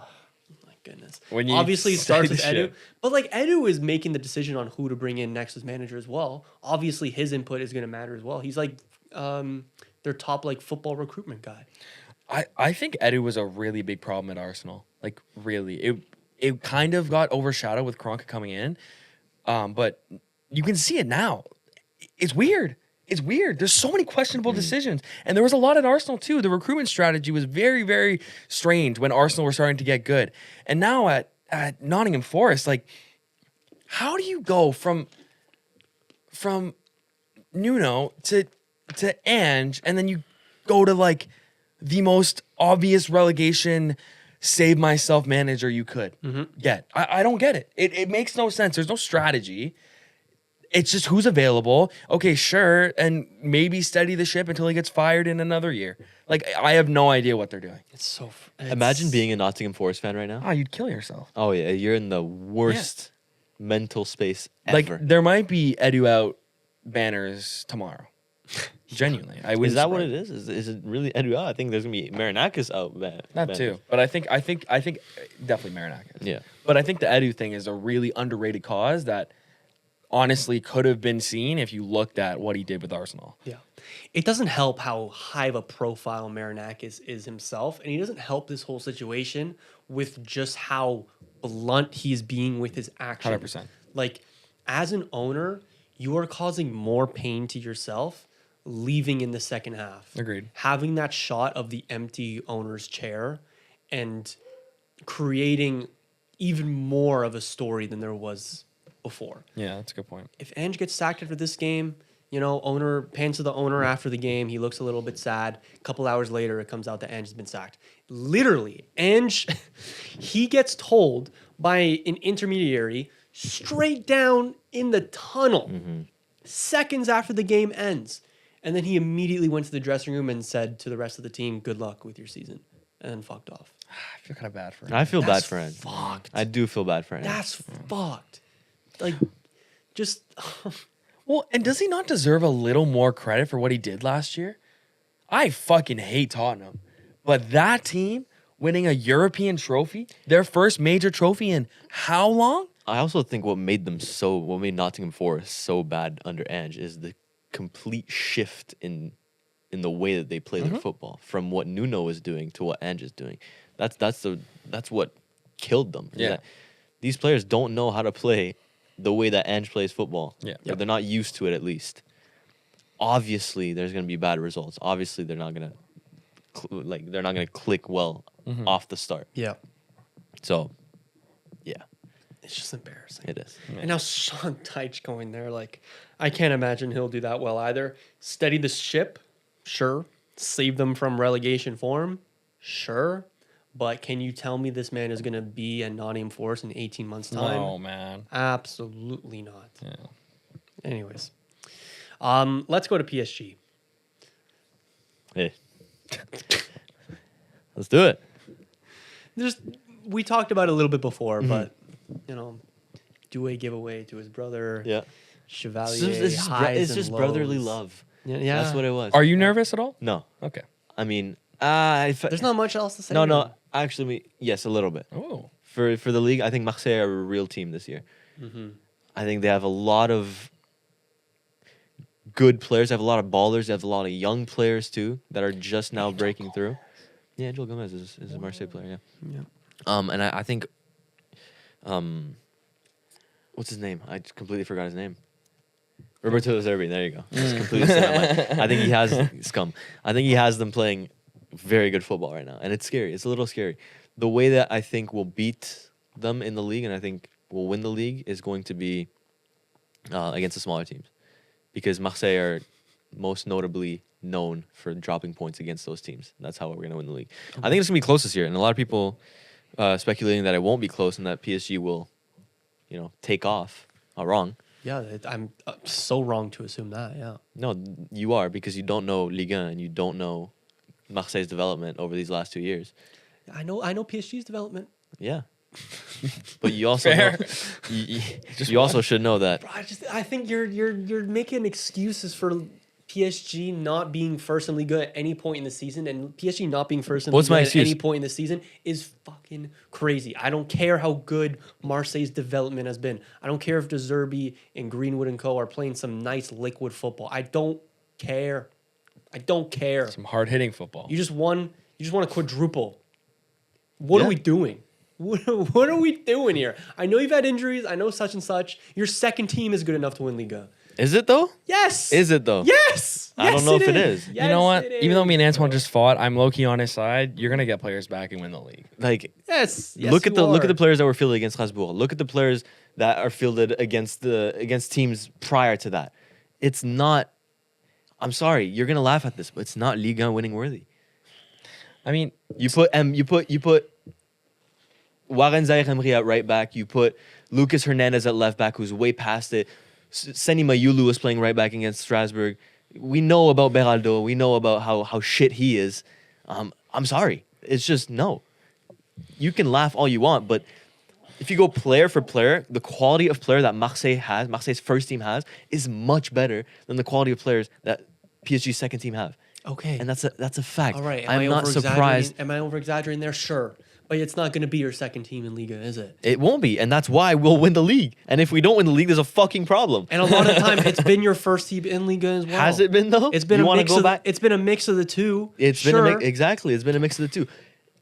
goodness. When you Obviously, it say starts the with Edu. shit. But Edu is making the decision on who to bring in next as manager as well. Obviously, his input is going to matter as well. He's like their top football recruitment guy. I think Edu was a really big problem at Arsenal. Like really, it kind of got overshadowed with Kroenke coming in, but you can see it now. It's weird. It's weird. There's so many questionable decisions, and there was a lot at Arsenal too. The recruitment strategy was very, very strange when Arsenal were starting to get good, and now at Nottingham Forest, like, how do you go from Nuno to Ange, and then you go to the most obvious relegation save myself manager you could get. I don't get it. It makes no sense. There's no strategy. It's just who's available. Okay, sure, and maybe steady the ship until he gets fired in another year. Like, I have no idea what they're doing. Imagine being a Nottingham Forest fan right now. Oh, you'd kill yourself. Oh yeah, you're in the worst mental space ever. Like, there might be Edu out banners tomorrow. Genuinely, I would. Is that what it is? Is it really Edu out? I think there's gonna be Marinakis out. That too, but I think definitely Marinakis. Yeah. But I think the Edu thing is a really underrated cause that honestly could have been seen if you looked at what he did with Arsenal. Yeah. It doesn't help how high of a profile Marinakis is himself, and he doesn't help this whole situation with just how blunt he's being with his actions. 100%. Like, as an owner, you are causing more pain to yourself leaving in the second half. Agreed. Having that shot of the empty owner's chair and creating even more of a story than there was before. Yeah, that's a good point. If Ange gets sacked after this game, you know, owner pans to the owner after the game. He looks a little bit sad. A couple hours later, it comes out that Ange has been sacked. Literally, Ange, he gets told by an intermediary straight down in the tunnel seconds after the game ends. And then he immediately went to the dressing room and said to the rest of the team, "Good luck with your season," and then fucked off. I feel kind of bad for him. I feel bad That's for him. fucked. I do feel bad for him. That's fucked. Like, just Well, and does he not deserve a little more credit for what he did last year? I fucking hate Tottenham. But that team winning a European trophy, their first major trophy in how long? I also think what made Nottingham Forest so bad under Ange is the complete shift in the way that they play their football from what Nuno was doing to what Ange is doing. That's what killed them. Yeah. These players don't know how to play the way that Ange plays football. Yeah. Or they're not used to it, at least. Obviously, there's going to be bad results. Obviously, they're not going to click well off the start. yeah, So, yeah, it's just embarrassing. it is. And now Sean Dyche going there, like, I can't imagine he'll do that well either. Steady the ship, sure. Save them from relegation form, sure. But can you tell me this man is going to be at Nottingham Forest in 18 months' time? No, man. Absolutely not. Yeah. Anyways, let's go to PSG. Hey. Let's do it. We talked about it a little bit before, but, you know, Doué giveaway to his brother. Yeah. Chevalier, It's just brotherly love. Yeah. That's what it was. Are you nervous at all? No. Okay. I mean, There's not much else to say. No. Actually, yes, a little bit. Oh. For the league, I think Marseille are a real team this year. I think they have a lot of good players. They have a lot of ballers. They have a lot of young players too that are just now breaking through. Yeah, Angel Gomez is a Marseille player. Yeah. And I think, what's his name? I just completely forgot his name. Roberto Zerbi. There you go. Just completely slipped my mind. I think he has scum. I think he has them playing very good football right now, and it's scary. It's a little scary. The way that I think we'll beat them in the league, and I think we'll win the league, is going to be against the smaller teams, because Marseille are most notably known for dropping points against those teams. That's how we're going to win the league. I think it's going to be close this year, and a lot of people speculating that it won't be close and that PSG will, take off. Are wrong. Yeah, I'm so wrong to assume that. Yeah. No, you are, because you don't know Ligue 1 and you don't know Marseille's development over these last 2 years. I know PSG's development. Yeah. But you also know, you also should know that. Bro, I think you're making excuses for PSG not being first in Ligue 1 at any point in the season, and PSG not being first in What's Ligue my 1 at excuse? any point in the season is fucking crazy. I don't care how good Marseille's development has been. I don't care if De Zerbi and Greenwood and co are playing some nice liquid football. I don't care. Some hard hitting football. You just won a quadruple. What Yeah. are we doing? What are we doing here? I know you've had injuries. I know such and such. Your second team is good enough to win Liga. Is it though? Yes. Is it though? Yes. I don't know if it is. You know what? Yes, it Even though me and is, Antoine bro. just fought, I'm low key on his side. You're gonna get players back and win the league. Like, Yes. look at the players that were fielded against Strasbourg. Look at the players that are fielded against teams prior to that. It's not. I'm sorry, you're gonna laugh at this, but it's not Ligue 1 winning worthy. I mean, You put Warren Zaire-Emery at right back. You put Lucas Hernandez at left back, who's way past it. Seni Mayulu was playing right back against Strasbourg. We know about Beraldo. We know about how shit he is. I'm sorry. It's just no. You can laugh all you want, but if you go player for player, the quality of player that Marseille's first team has, is much better than the quality of players that PSG's second team have. Okay. And that's a fact. All right. I'm not surprised. Am I over-exaggerating there? Sure. But it's not going to be your second team in Liga, is it? It won't be, and that's why we'll win the league. And if we don't win the league, there's a fucking problem. And a lot of time, it's been your first team in Liga as well. Has it been though? It's been You a wanna mix go of back? It's been a mix of the two. It's sure. been exactly. It's been a mix of the two.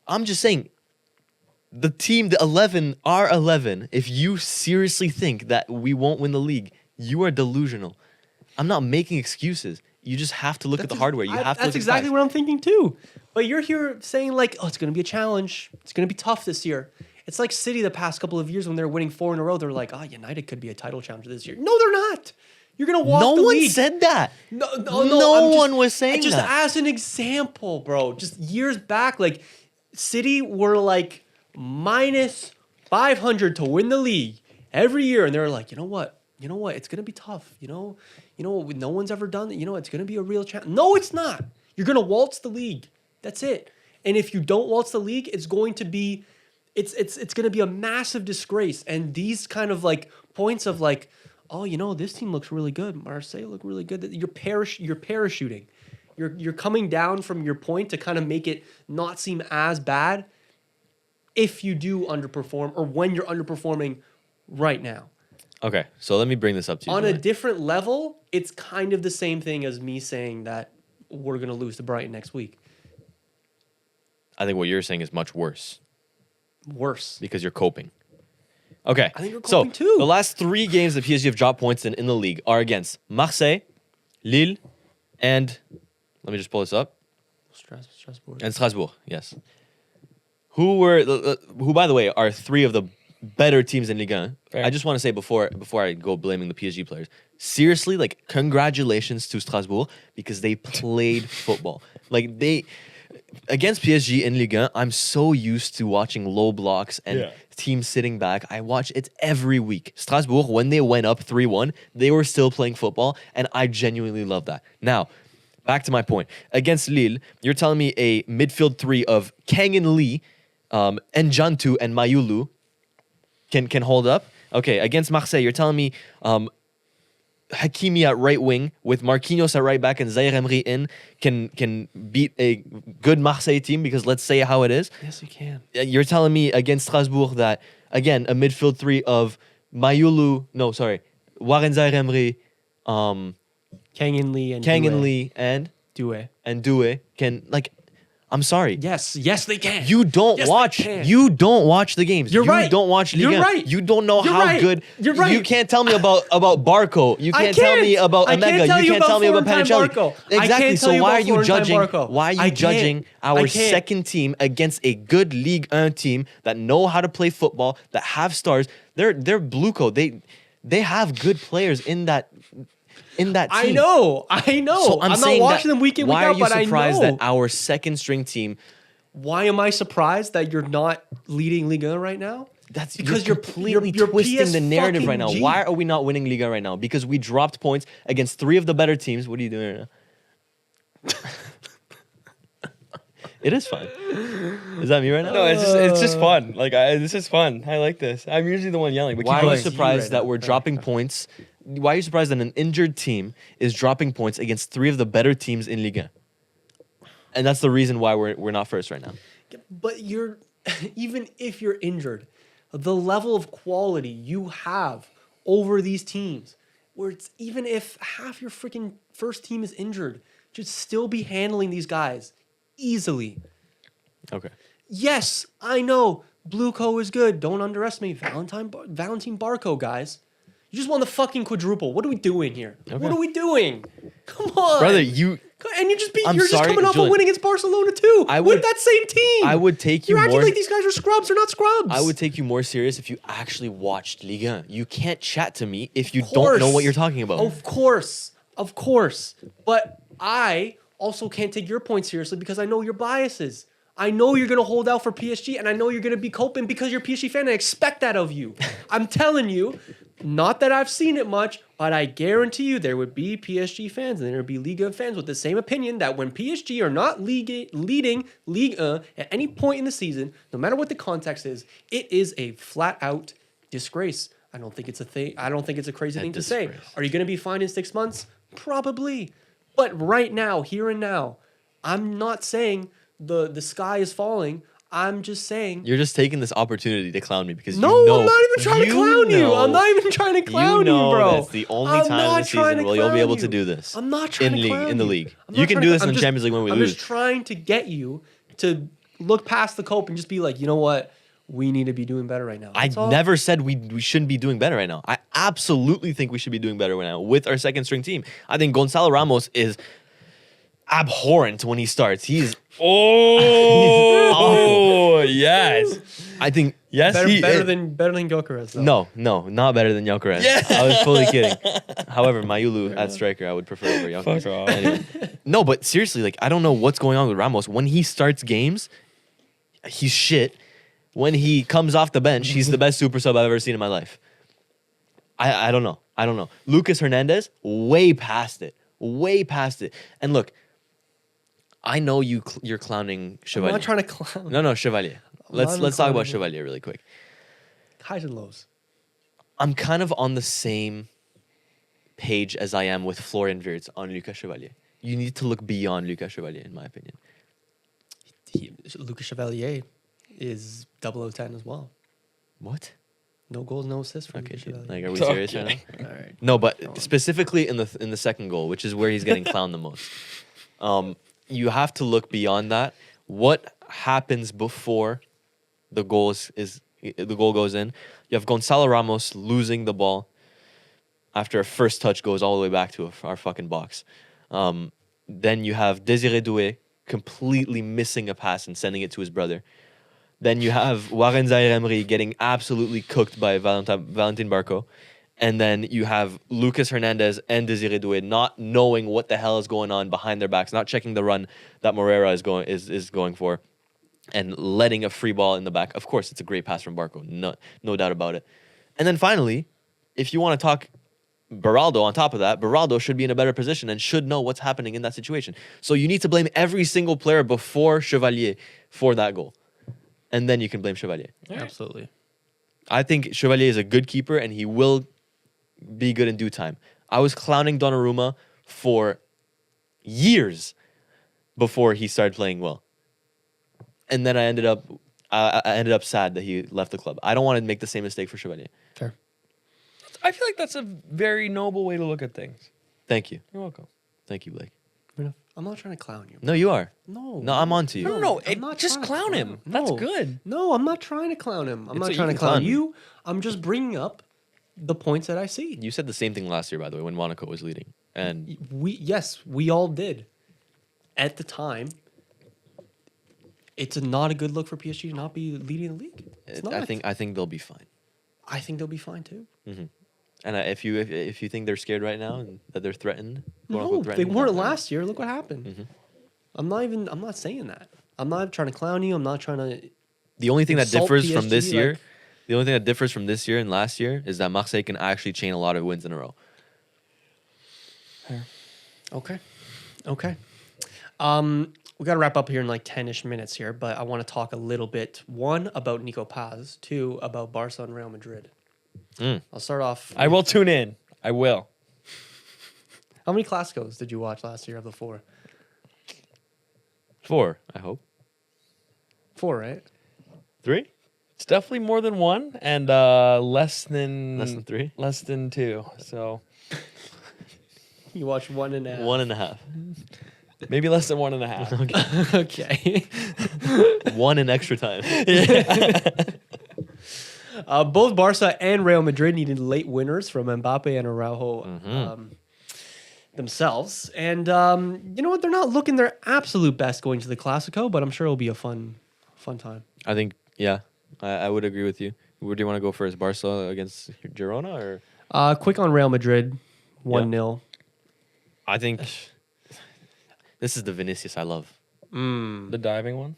I'm just saying, the team, the 11 are 11. If you seriously think that we won't win the league, you are delusional. I'm not making excuses. You just have to look at the hardware. You have to. That's look at exactly facts. what I'm thinking too. But you're here saying like, oh, it's going to be a challenge. It's going to be tough this year. It's like City the past couple of years when they're winning 4 in a row. They're like, oh, United could be a title challenger this year. No, they're not. You're going to walk No the one league. said that. No, No I'm one was saying just that. as an example, bro. Just years back, like City were like minus 500 to win the league every year, and they were like, you know what? It's gonna be tough. You know, no one's ever done it. You know, it's gonna be a real challenge. No, it's not. You're gonna waltz the league. That's it. And if you don't waltz the league, it's going to be, it's gonna be a massive disgrace. And these kind of like points of like, oh, this team looks really good. Marseille look really good. You're parachuting. You're coming down from your point to kind of make it not seem as bad if you do underperform or when you're underperforming right now. Okay, so let me bring this up to you. On a Julian. different level, it's kind of the same thing as me saying that we're going to lose to Brighton next week. I think what you're saying is much worse Worse. because you're coping. Okay, I think you're coping so too. the last 3 games that PSG have dropped points in the league are against Marseille, Lille, and let me just pull this up. Strasbourg. And Strasbourg, yes. Who, by the way, are 3 of the better teams in Ligue 1. Fair. I just want to say before I go blaming the PSG players, seriously, like, congratulations to Strasbourg because they played football. Like, against PSG in Ligue 1, I'm so used to watching low blocks and teams sitting back. I watch it every week. Strasbourg, when they went up 3-1, they were still playing football, and I genuinely love that. Now, back to my point. Against Lille, you're telling me a midfield 3 of Kang and Lee, Njantu and Mayulu can hold up? Okay, against Marseille, you're telling me Hakimi at right wing with Marquinhos at right back and Zaire Emery in can beat a good Marseille team, because let's say how it is. Yes, you can. You're telling me against Strasbourg that, again, a midfield 3 of Warren Zaire Emery, Kang and Lee and Doué can, like, I'm sorry. Yes, they can. You don't Yes, watch. they can. You don't watch the games. You're right. You don't watch Ligue You're 1. right. You don't know You're how right. good. You're right. You can't tell me about I Barco. You can't tell me can't. about I Omega. can't tell You you can't about tell me about Florentine Panichelli. Barco. I Exactly. can't So tell you why about are you Florentine judging? Barco. Why are I you can't. judging I our can't. second team against a good Ligue 1 team that know how to play football, that have stars? They're Blueco. They have good players in that team. I know. So I'm not saying watching that, them week in, week why out, are you but I surprised know. that our second string team? Why am I surprised that you're not leading Liga right now? That's Because you're you're completely you're twisting PS the narrative right fucking now. G. Why are we not winning Liga right now? Because we dropped points against 3 of the better teams. What are you doing right now? It is fun. Is that me right now? no, it's just fun. Like this is fun. I like this. I'm usually the one yelling. But Why keep are you going. surprised right that now. we're dropping points? Why are you surprised that an injured team is dropping points against 3 of the better teams in Liga? And that's the reason why we're not first right now. But you're even if you're injured, the level of quality you have over these teams, where it's even if half your freaking first team is injured, should still be handling these guys easily. Okay. Yes, I know Blueco is good. Don't underestimate Valentine Barco, guys. You just won the fucking quadruple. What are we doing here? Okay. What are we doing? Come on, Brother, And you just I'm you're just sorry, coming off a Julian. win against Barcelona too. I with would- that same team. I would take you You're acting more- like these guys are scrubs. They're not scrubs. I would take you more serious if you actually watched Liga. You can't chat to me if you Of don't know course. what you're talking about. Of course. But I also can't take your point seriously because I know your biases. I know you're going to hold out for PSG, and I know you're going to be coping because you're a PSG fan. I expect that of you. I'm telling you, not that I've seen it much, but I guarantee you there would be PSG fans and there would be Liga fans with the same opinion that when PSG are not leading Liga at any point in the season, no matter what the context is, it is a flat-out disgrace. I don't think it's a thing. I don't think it's a crazy thing to say. Are you going to be fined in 6 months? Probably. But right now, here and now, I'm not saying the sky is falling. I'm just saying. You're just taking this opportunity to clown me because No, you know, I'm not even trying to clown you. I'm not even trying to clown you, bro. That's the only time in the season where you'll be able to do this. I'm not trying to clown in the league. I'm You not can trying do to- this in I'm the just- Champions League when we I'm lose. just trying to get you to look past the cope and just be like, you know what? We need to be doing better right now. I That's all. never said we shouldn't be doing better right now. I absolutely think we should be doing better right now with our second string team. I think Gonzalo Ramos is abhorrent when he starts. He's Oh, yes. I think Yes, better, he better is. than Gyökeres, though. no, not better than Gyökeres. Yeah. I was fully kidding. However, Mayulu at striker, I would prefer over Gyökeres. Fuck off. Anyway. No, but seriously, like I don't know what's going on with Ramos. When he starts games, he's shit. When he comes off the bench, he's the best super sub I've ever seen in my life. I don't know. Lucas Hernandez, way past it. And look, I know you're clowning I'm Chevalier. not trying to clown. No, Chevalier. Let's talk about Chevalier really quick. Highs and lows. I'm kind of on the same page as I am with Florian Wirtz on Lucas Chevalier. You need to look beyond Lucas Chevalier, in my opinion. Lucas Chevalier is 0010 as well. What? No goals, no assists for Okay, Lucas dude. Chevalier. Like, are we serious right now? All right. No, but specifically in the second goal, which is where he's getting clowned the most. You have to look beyond that. What happens before the goal the goal goes in? You have Gonzalo Ramos losing the ball after a first touch goes all the way back to our fucking box. Then you have Désiré Doué completely missing a pass and sending it to his brother. Then you have Warren Zaïre-Emery getting absolutely cooked by Valentin Barco. And then you have Lucas Hernandez and Désiré Doué not knowing what the hell is going on behind their backs, not checking the run that Moreira is going for, and letting a free ball in the back. Of course, it's a great pass from Barco, no doubt about it. And then finally, if you want to talk Beraldo on top of that, Beraldo should be in a better position and should know what's happening in that situation. So you need to blame every single player before Chevalier for that goal. And then you can blame Chevalier. Absolutely. I think Chevalier is a good keeper and he will be good in due time. I was clowning Donnarumma for years before he started playing well. And then I ended up sad that he left the club. I don't want to make the same mistake for Chevalier. Fair. I feel like that's a very noble way to look at things. Thank you. You're welcome. Thank you, Blake. I'm not trying to clown you. No, you are. No. No, I'm on to you. No, I'm not just trying to clown him. That's No. good. No, I'm not trying to clown him. I'm It's not a- you trying to can clown clown me. you. I'm just bringing up the points that I see. You said the same thing last year, by the way, when Monaco was leading. And We all did. At the time, it's not a good look for PSG to not be leading the league. It's not. I think they'll be fine. I think they'll be fine too. And if you think they're scared right now and that they're threatened, No, they weren't last year. Look what happened. Mm-hmm. I'm not saying that. I'm not trying to clown you. I'm not trying to. The only thing that Insult differs from PSG, this year, like- the only thing that differs from this year and last year is that Marseille can actually chain a lot of wins in a row. Okay. We got to wrap up here in like 10-ish minutes here, but I want to talk a little bit. One, about Nico Paz. Two, about Barca and Real Madrid. I'll start off. I will tune in. I will. How many Classicos did you watch last year of the four? 4, I hope. 4, right? 3? It's definitely more than one and less than 3? Less than 2. So You watched 1.5. 1.5. maybe less than 1.5. Okay. 1 in extra time. Both Barca and Real Madrid needed late winners from Mbappe and Araujo themselves. And you know what? They're not looking their absolute best going to the Classico, but I'm sure it'll be a fun time. I think, yeah, I would agree with you. Where do you want to go first? Barca against Girona or? Quick on Real Madrid, 1-0. I think this is the Vinicius I love. The diving one.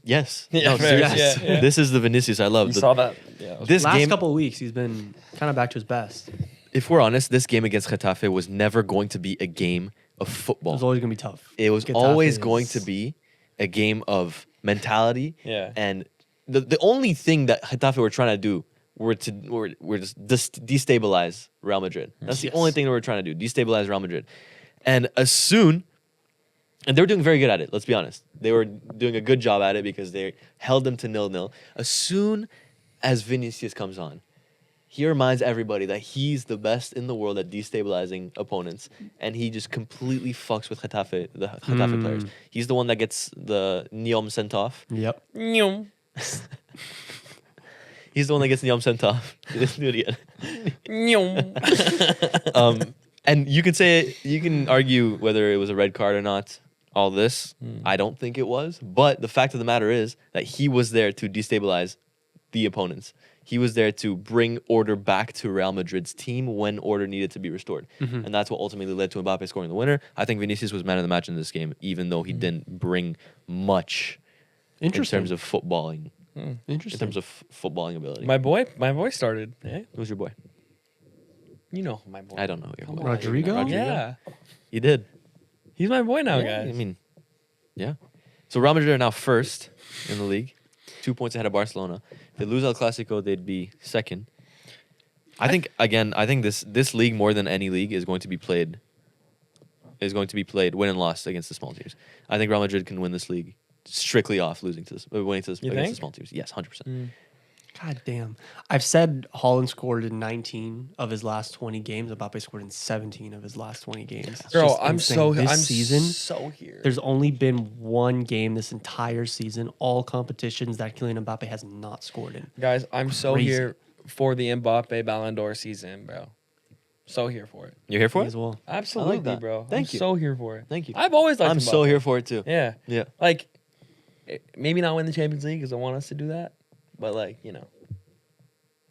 Yes. Yeah, No, fair. seriously. Yeah, yeah. This is the Vinicius I love. You The- saw that? Yeah. this Last game, couple of weeks, he's been kind of back to his best. It if we're honest, this game against Getafe was never going to be a game of football. was always going to be tough. It was Getafe always going is- to be a game of mentality. Yeah. And the only thing that Getafe were trying to do were just destabilize Real Madrid. That's the Yes. only thing that we're trying to do, destabilize Real Madrid. And and they were doing very good at it, let's be honest. They were doing a good job at it because they held them to 0-0. As soon as Vinicius comes on, he reminds everybody that he's the best in the world at destabilizing opponents, and he just completely fucks with the Getafe players. He's the one that gets the Neom sent off. Yep. Nyum. He's the one that gets Neom sent off. Do it again. Nyum. And you can argue whether it was a red card or not. All this, I don't think it was. But the fact of the matter is that he was there to destabilize the opponents. He was there to bring order back to Real Madrid's team when order needed to be restored. And that's what ultimately led to Mbappe scoring the winner. I think Vinicius was man of the match in this game, even though he didn't bring much in Interesting. terms of footballing. In Interesting. terms of footballing ability. My boy started. Eh? Who's your boy? You know my boy. I don't know your Come boy. on. Rodrigo? Yeah. You did. He's my boy now, Yeah, guys. I mean, yeah. So Real Madrid are now first in the league, 2 points ahead of Barcelona. If they lose El Clasico, they'd be second. I think this league more than any league is going to be played win and loss against the small teams. I think Real Madrid can win this league strictly off winning to against think? the small teams. Yes, 100%. God damn. I've said Holland scored in 19 of his last 20 games. Mbappe scored in 17 of his last 20 games. It's Bro, just I'm insane. so This I'm season, so here. there's only been one game this entire season, all competitions, that Kylian Mbappe has not scored in. Guys, I'm so Crazy. here for the Mbappe Ballon d'Or season, bro. So here for it. You're here for Me it? as well. Absolutely, that. bro. Thank I'm you. so here for it. Thank you. I've always liked I'm so Mbappe. here for it too. Yeah. Yeah. Like, maybe not win the Champions League because I want us to do that, but like, you know,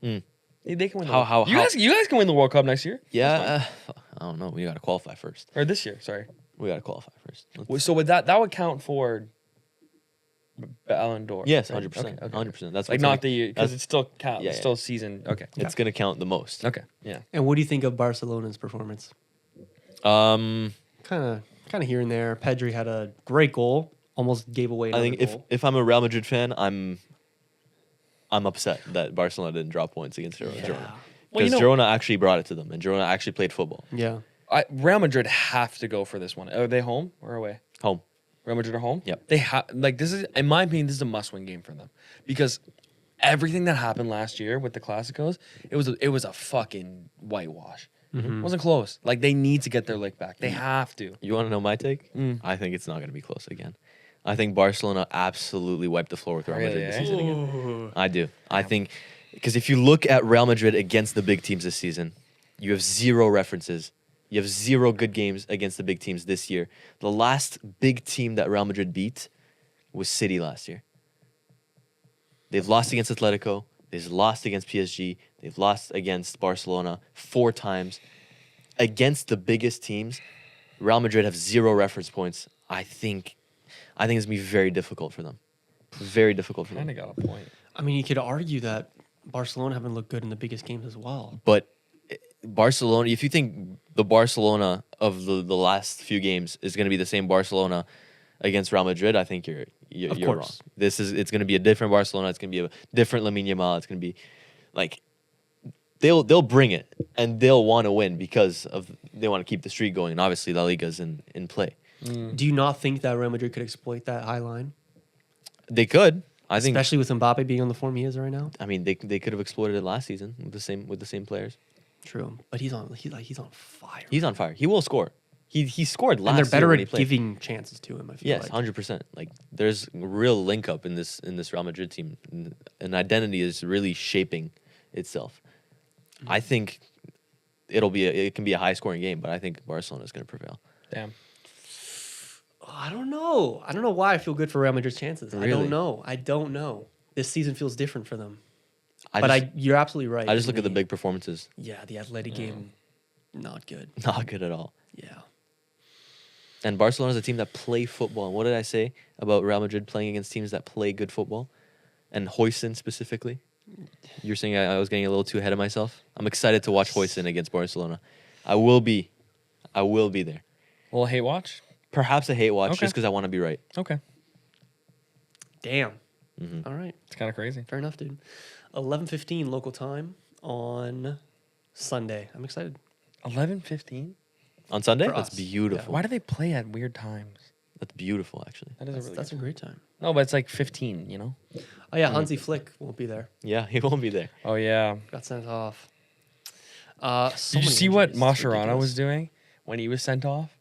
they can win. You guys can win the World Cup next year. Yeah. I don't know. We got to qualify first. Or this year. Sorry. We got to qualify first. So with that would count for Ballon d'Or. Yes, right? 100%. Okay. 100%. That's Like what's not the year because that's- it's still count. Yeah, It's yeah. still season. Okay. It's going to count the most. Okay. Yeah. And what do you think of Barcelona's performance? Um, Kind of here and there. Pedri had a great goal, almost gave away I another think goal. if I'm a Real Madrid fan, I'm upset that Barcelona didn't drop points against Girona. Yeah. Girona. Well, you Because know- Girona actually brought it to them, and Girona actually played football. Yeah. Real Madrid have to go for this one. Are they home or away? Home. Real Madrid are home. Yep. They have this is, in my opinion, this is a must-win game for them because everything that happened last year with the Classicos, it was a fucking whitewash. It wasn't close. Like they need to get their lick back. They have to. You want to know my take? I think it's not going to be close again. I think Barcelona absolutely wiped the floor with Real Really, Madrid this eh? season again. I do. I think because if you look at Real Madrid against the big teams this season, you have zero references. You have zero good games against the big teams this year. The last big team that Real Madrid beat was City last year. They've lost against Atletico. They've lost against PSG. They've lost against Barcelona 4 times. Against the biggest teams, Real Madrid have zero reference points. I think it's going to be very difficult for them. Very difficult for them. Kind of got a point. I mean, you could argue that Barcelona haven't looked good in the biggest games as well. But Barcelona, if you think the Barcelona of the last few games is going to be the same Barcelona against Real Madrid, I think you're wrong. course. It's going to be a different Barcelona. It's going to be a different Lamine Yamal. It's going to be like they'll bring it and they'll want to win because they want to keep the streak going. And obviously, La Liga's in play. Do you not think that Real Madrid could exploit that high line? They could. I think. Especially with Mbappe being on the form he is right now? I mean, they could have exploited it last season with the same players. True. But he's on fire. He's on fire. He will score. He scored last and they're year better when he at played. giving chances to him, I feel Yes, like. 100%. Like there's a real link up in this Real Madrid team. An identity is really shaping itself. I think it can be a high scoring game, but I think Barcelona is going to prevail. Damn. I don't know. I don't know why I feel good for Real Madrid's chances. Really? I don't know. This season feels different for them. I You're absolutely right. just look at the big performances. Yeah, the athletic game, not good. Not good at all. Yeah. And Barcelona is a team that play football. And what did I say about Real Madrid playing against teams that play good football? And Huijsen specifically? You're saying I was getting a little too ahead of myself? I'm excited to watch Huijsen against Barcelona. I will be there. A little hate watch? Perhaps a hate watch Okay. just because I want to be right. Okay. Damn. Mhm. All right. It's kind of crazy. Fair enough, dude. 11:15 local time on Sunday. I'm excited. 11:15? On Sunday? For That's us. beautiful. Why do they play at weird times? That's beautiful, actually. That is a really That's a good great time. No, but it's like 15, you know? Oh yeah, Hansi Flick won't be there. Yeah, he won't be there. Oh, yeah. Got sent off. So Did you many see what injuries. It's Mascherano ridiculous. was doing when he was sent off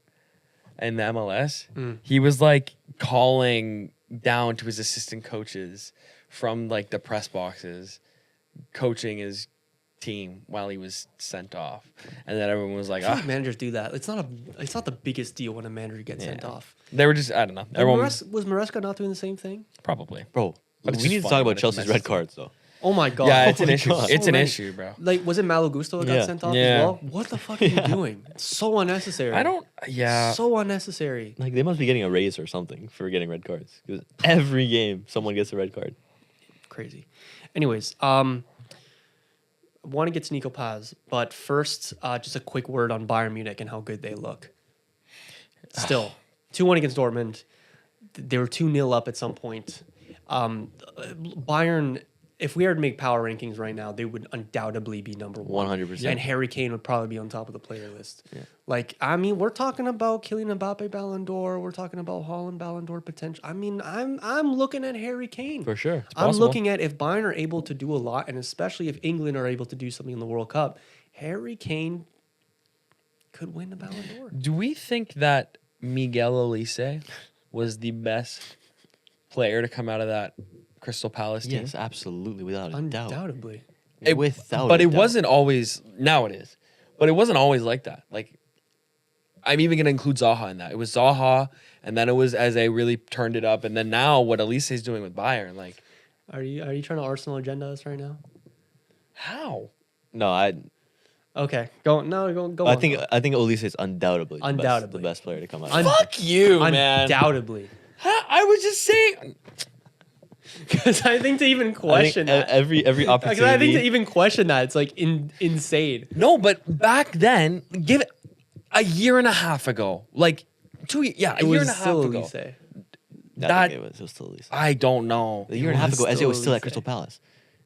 in the MLS? Mm. He was like calling down to his assistant coaches from like the press boxes, coaching his team while he was sent off, and then everyone was like, I feel "Ah." like managers do that. It's not the biggest deal when a manager gets sent Yeah. off. They were just, I don't know. And Everyone was Maresca not doing the same thing? probably. Bro, But it's we just need to funny talk when about it Chelsea's messes red up. cards, though. Oh my god! Yeah, it's an my issue. God. It's So an many. issue, bro. Like, was it Malo Gusto that got Yeah. sent off Yeah. as well? What the fuck are you doing? It's so unnecessary. I don't. Yeah. So unnecessary. Like, they must be getting a raise or something for getting red cards. Because every game, someone gets a red card. Crazy. Anyways, want to get to Nico Paz, but first, just a quick word on Bayern Munich and how good they look. Still, 2-1 against Dortmund. They were 2-0 up at some point. Bayern, if we were to make power rankings right now, they would undoubtedly be number 1. 100%. And Harry Kane would probably be on top of the player list. Yeah. Like, I mean, we're talking about Kylian Mbappe Ballon d'Or. We're talking about Holland Ballon d'Or potential. I mean, I'm looking at Harry Kane. For sure. I'm possible. looking at if Bayern are able to do a lot, and especially if England are able to do something in the World Cup, Harry Kane could win the Ballon d'Or. Do we think that Miguel Olise was the best player to come out of that Crystal Palace team? Yes, absolutely. Without a doubt. Undoubtedly. Without But a it doubt. wasn't always. Now it is. But it wasn't always like that. Like, I'm even going to include Zaha in that. It was Zaha, and then it was as they really turned it up, and then now what Elise is doing with Bayern. Like, Are you trying to Arsenal agenda us right now? how? No, I Okay, go on. I think Olise is undoubtedly Undoubtedly. the best player to come out. Un- Fuck you, man. undoubtedly. I was just saying. Because I think to even I think question that, every because opportunity. I think to even question that, it's like insane. No, but back then, give it a year and a half ago. Like, 2 years. Yeah, It a year was and a half still ago. Elise. I that- think it was still Olise. I don't know. A year and a half was ago, Eze was still still at Olise. Crystal Palace.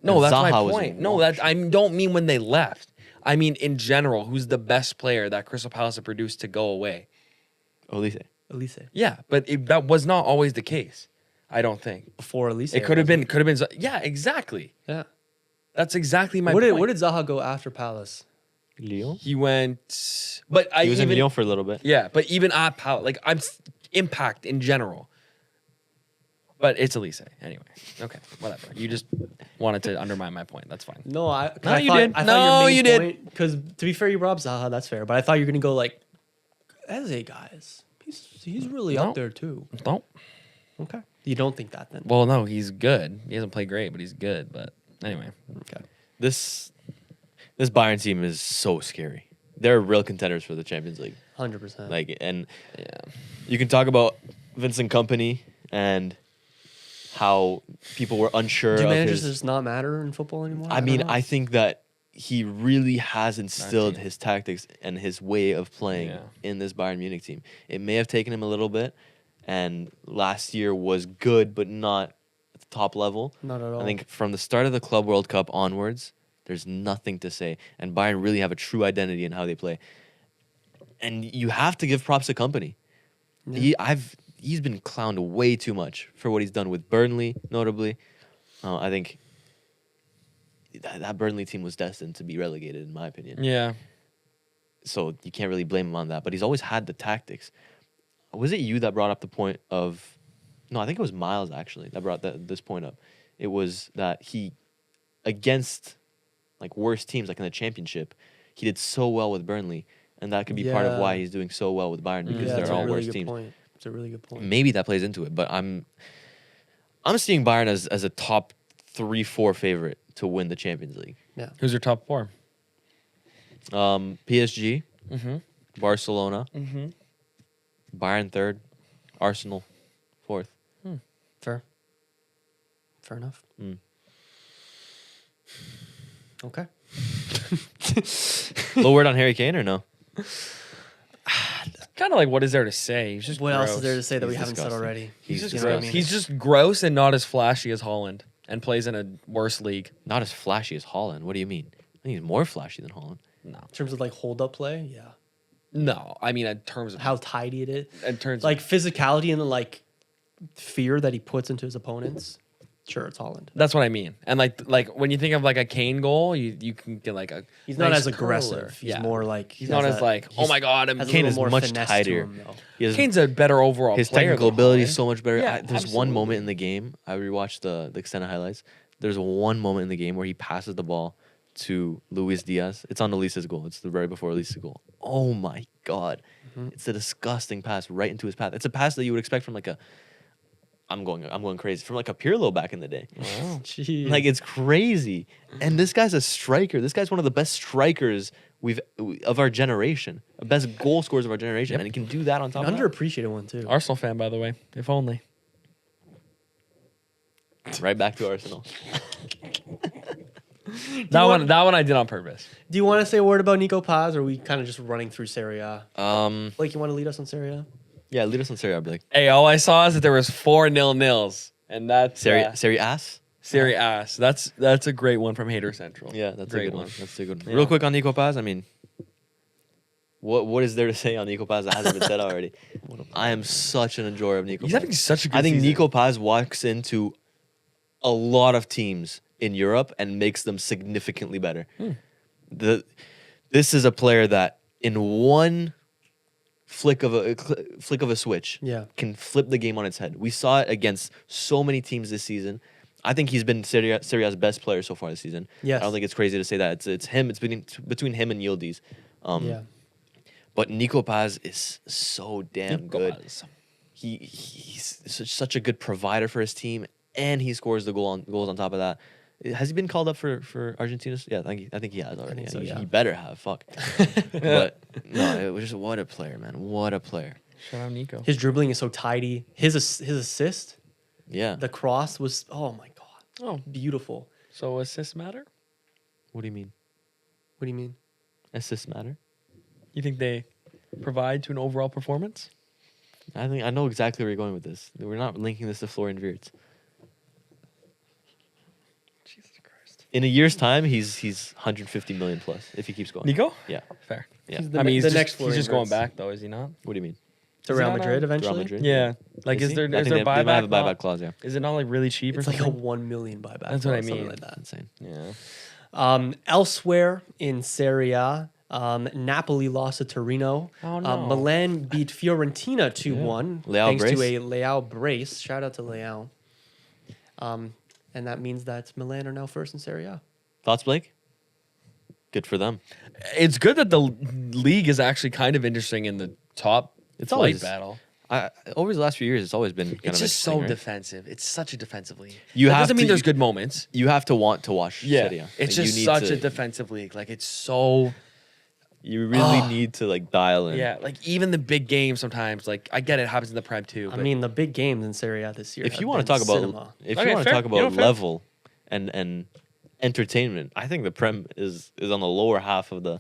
No, And that's my Zaha was point. No, washed. that I don't mean when they left. I mean in general, who's the best player that Crystal Palace have produced to go away? Olise. Elise. Yeah, but that was not always the case. I don't think Before Elise. it could have been. Yeah, exactly. Yeah. That's exactly my Where point. did Zaha go after Palace? Lyon. He went? But He was in Lyon for a little bit. Yeah, but even at Palace, like impact in general. But it's Elise anyway. Okay, whatever. You just wanted to undermine my point. That's fine. No, No, you did. I No, thought your main you did. point, because to be fair, you brought up Zaha. That's fair. But I thought you were gonna go like, Eze, guys. He's really No. up there too. No. Okay. You don't think that then? Well, no, he's good. He doesn't play great, but he's good. But anyway, Okay. This Bayern team is so scary. They're real contenders for the Champions League. 100%. Like, and yeah. you can talk about Vincent Kompany and how people were unsure do of managers his. just not matter in football anymore? I don't mean, know. I think that he really has instilled team. his tactics and his way of playing Yeah. in this Bayern Munich team. It may have taken him a little bit, and last year was good, but not at the top level. Not at all. I think from the start of the Club World Cup onwards, there's nothing to say. And Bayern really have a true identity in how they play. And you have to give props to Kompany. Yeah. He's been clowned way too much for what he's done with Burnley, notably. I think that Burnley team was destined to be relegated, in my opinion. Yeah. So you can't really blame him on that. But he's always had the tactics. Was it you that brought up the point of... No, I think it was Miles, actually, that brought this point up. It was that he, against like worse teams, like in the Championship, he did so well with Burnley. And that could be part of Yeah. why he's doing so well with Bayern, because yeah, they're that's all a really worse good teams. point. It's a really good point. Maybe that plays into it, but I'm seeing Bayern as a top 3-4 favorite to win the Champions League. Yeah. Who's your top four? PSG, Mm-hmm. Barcelona, Mm-hmm. Bayern third, Arsenal fourth. Fair enough. Mm. Okay. Low word on Harry Kane or no? Kind of like, what is there to say? He's just What gross. else is there to say that we He's haven't said disgusting. already? He's just You know what I gross. mean? He's just gross and not as flashy as Holland, and plays in a worse league. Not as flashy as Holland. What do you mean? I think he's more flashy than Holland. No, In terms of like hold up play, yeah. no. I mean, in terms of How tidy it is. in terms Like physicality and the like fear that he puts into his opponents. Sure, it's Holland. that's what I mean. And like when you think of like a Kane goal, you can get like a. He's not nice as aggressive. curler. He's Yeah. more like He's not as like, oh my god, I'm has a Kane little is more much finesse tighter. To him, though. He has, Kane's a better overall his player. technical than ability Holland. is so much better. Yeah, There's one absolutely. moment in the game. I rewatched the extended highlights. There's one moment in the game where he passes the ball to Luis Diaz. It's on Elisa's goal. It's the very before Elisa's goal. Oh my god, it's a disgusting pass right into his path. It's a pass that you would expect from like a. I'm going crazy from like a Pirlo back in the day. Wow. Jeez. Like it's crazy. And this guy's a striker. This guy's one of the best strikers of our generation, the best goal scorers of our generation, and he can do that on top An of that. underappreciated one too. Arsenal fan, by the way. If only. Right back to Arsenal. That one I did on purpose. Do you want to say a word about Nico Paz, or are we kind of just running through Serie A? Like You want to lead us on Serie A? yeah, lead us on Serie A, Blake. Hey, all I saw is that there was 4 0-0s, and that's Serie A's? Serie A. So that's a great one from Hater Central. Yeah, that's Great a good one. one. That's a good one. Yeah. Real quick on Nico Paz, I mean, what is there to say on Nico Paz that hasn't been said already? I am such an enjoyer of Nico He's Paz. having such a good I think season. Nico Paz walks into a lot of teams in Europe and makes them significantly better. This is a player that in one flick of a switch Yeah. can flip the game on its head. We saw it against so many teams this season. I think he's been Serie A's best player so far this season. Yes. I don't think it's crazy to say that. It's him. It's between him and Yildiz. Yeah. But Nico Paz is so damn Nico good. Paz. He's such a good provider for his team, and he scores the goals on top of that. Has he been called up for Argentina? Yeah, I think he has already. think so, yeah. He better have. Fuck. But no, it was just what a player, man. What a player. Shout out Nico. His dribbling is so tidy. His assist, Yeah. the cross was oh my god, Oh, beautiful. so assists matter? What do you mean? What do you mean? Assists matter? You think they provide to an overall performance? I know exactly where you're going with this. We're not linking this to Florian Wirtz. Jesus Christ. In a year's time, he's 150 million plus if he keeps going. Nico? Yeah. Fair. Yeah. He's the I mean, he's the just, next he's Florian just going Wirtz. back, though, is he not? What do you mean? to Is Real that Madrid on eventually. Real Madrid? Yeah. Like, is he? there I think a they might have a buyback? buyback clause, yeah. Is it not like really cheap or It's like something? a 1 million buyback. That's what I something mean. like that. Insane. Yeah. Elsewhere in Serie A, Napoli lost to Torino. Oh, no. Milan beat Fiorentina 2-1 Leao thanks to brace. a Leao brace. Shout out to Leao. And that means that Milan are now first in Serie A. Thoughts, Blake? Good for them. It's good that the league is actually kind of interesting in the top It's flight always- battle. Over the last few years, it's always been kind It's of just so interesting, right? defensive. It's such a defensive league. You That have doesn't mean to- there's good moments. You have to want to watch Serie A. It's Like, just you need such to- a defensive league. Like it's so You really need to like dial in. yeah. Like even the big games sometimes. Like I get it happens in the Prem too. I but mean, the big games in Serie A this year. If have you want to been talk about cinema. Okay, fair. talk You know, about fair. level and entertainment, I think the Prem is on the lower half of the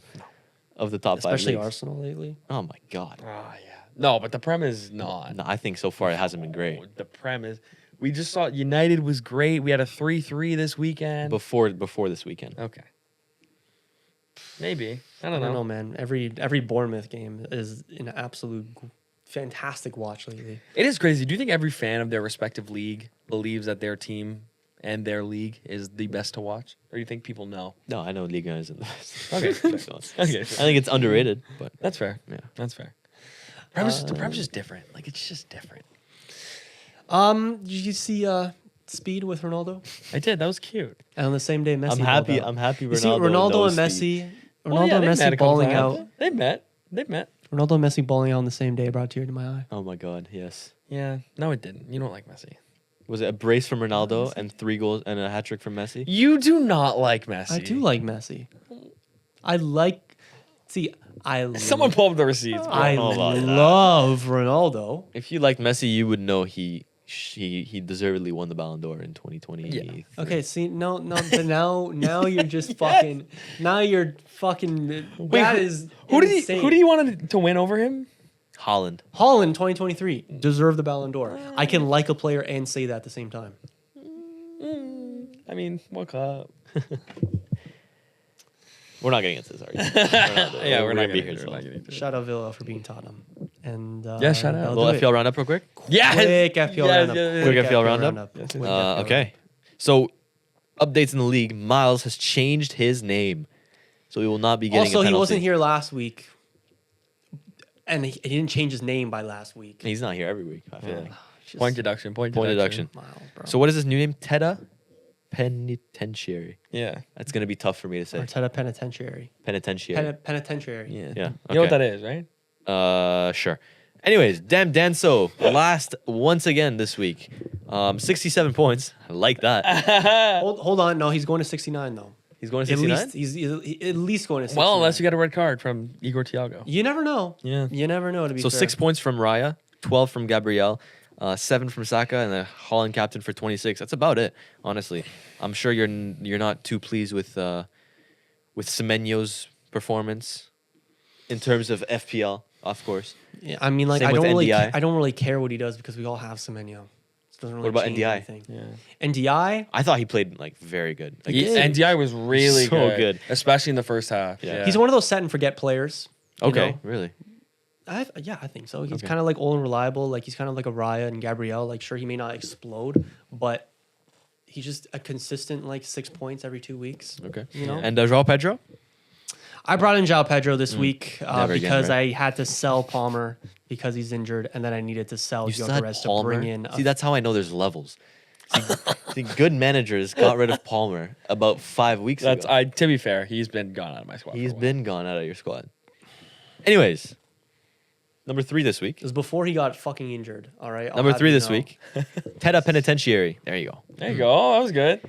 top especially 5 leagues. Arsenal lately. Oh my god. yeah. No, but the Prem is not. No, I think so far it hasn't been great. The Prem is. We just saw United was great. We had a 3-3 this weekend. Before this weekend. Okay. Maybe. I I don't don't know. know, man. Every Bournemouth game is an absolute fantastic watch lately. It is crazy. Do you think every fan of their respective league believes that their team and their league is the best to watch? Or do you think people know? No, I know Liga isn't the best. Okay. Okay. I think it's underrated, but That's fair. Yeah. That's fair. The Prem's just different. Like it's just different. Did you see Speed with Ronaldo? I did. That was cute. And on the same day, Messi. I'm happy. balled out. I'm happy. You see Ronaldo Ronaldo and knows speed. Messi. Well, Ronaldo yeah, and they've met Messi a couple balling times. out. They've met. They've met. Ronaldo and Messi balling out on the same day brought a tear to my eye. Oh my god, yes. Yeah. No, it didn't. You don't like Messi. Was it a brace from Ronaldo and 3 goals and a hat trick from Messi? You do not like Messi. I do like Messi. I like See, I Someone pull up the receipts. Bro. I know about that. love Ronaldo. If you liked Messi, you would know he deservedly won the Ballon d'Or in 2020. Yeah. Okay, see, no, but now you're just fucking. Now you're fucking. Wait, that is who insane. do you want to win over him? Holland. Holland 2023 deserve the Ballon d'Or. I can like a player and say that at the same time. I mean, what cup? We're not getting into this argument. Yeah, we're not gonna be gonna here. do it. Shout out Villa for being Tottenham. And Yeah, shout out. that'll Little do it. FPL roundup real quick. Yes. Quick FPL roundup. Quick FPL roundup? Yes, Quick yes. FPL Okay. So, updates in the league. Miles has changed his name, so he will not be getting. Also, a he penalty. wasn't here last week, and he didn't change his name by last week. He's not here every week. I feel like. Just- Point deduction. Point deduction. Wow, bro. So, what is his new name? Teta Penitentiary. Yeah. That's gonna be tough for me to say. Arteta Penitentiary. Penitentiary. Penitentiary. Yeah. Yeah. You know what okay. that is, right? Sure. Anyways, damn Danso last once again this week. 67 points. I like that. Hold on. No, he's going to 69 though. He's going to At 69. least he's at least going to 69. Well, unless you get a red card from Igor Thiago. You never know. Yeah. You never know. To be So fair. 6 points from Raya, 12 from Gabriel, 7 from Saka, and the Holland captain for 26. That's about it, honestly. I'm sure you're not too pleased with Semenyo's performance in terms of FPL, of course. Yeah, I mean, like Same I with don't really, NDI. I don't really care what he does because we all have Semenyo. It doesn't really What about change NDI? anything. Yeah. NDI, I thought he played like very good. Like, NDI was really So good. especially in the first half. Yeah. Yeah. he's one of those set and forget players. you okay, know? really. I think so. He's Okay. kind of like old and reliable. Like he's kind of like a Raya and Gabriel. Like sure, he may not explode, but he's just a consistent like 6 points every 2 weeks. Okay. You know? And João Pedro? I brought in João Pedro this week Never again, because right? I had to sell Palmer because he's injured, and then I needed to sell You still had Gyökeres to Palmer? bring in. See, that's how I know there's levels. See, good managers got rid of Palmer about 5 weeks That's ago. to be fair, he's been gone out of my squad. He's for a while. been gone out of your squad. Anyways, number 3 this week. It was before he got fucking injured. All right. I'll Number have 3 you this know. week. Teta Penitentiary. There you go. There you go. That was good.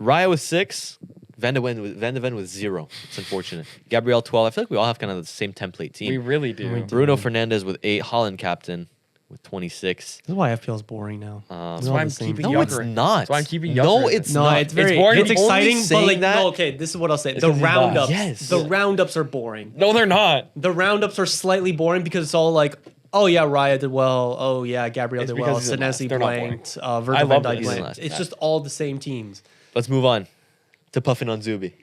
Raya with 6. Van de Ven with 0. It's unfortunate. Gabriel 12. I feel like we all have kind of the same template team. We really do. We do. Bruno Fernandes with 8. Holland captain with 26. This is why FPL is boring now. That's all why the I'm same. keeping No, it's Gyökeres. not. That's why I'm keeping No, Gyökeres. it's No, not. it's very boring. it's I'm only exciting, but saying like that- no, okay, this is what I'll say. The 'cause he's not. roundups, Yes. the roundups are boring. No, they're not. The roundups are slightly boring because it's all like, oh yeah, Raya did well. Oh yeah, Gabriel It's did well. because he's in last. Senesi They're not boring. blanked. I Virgil love van Dijk this. He's in blanked. last. It's Yeah. just all the same teams. Let's move on to Puffin on Zubi.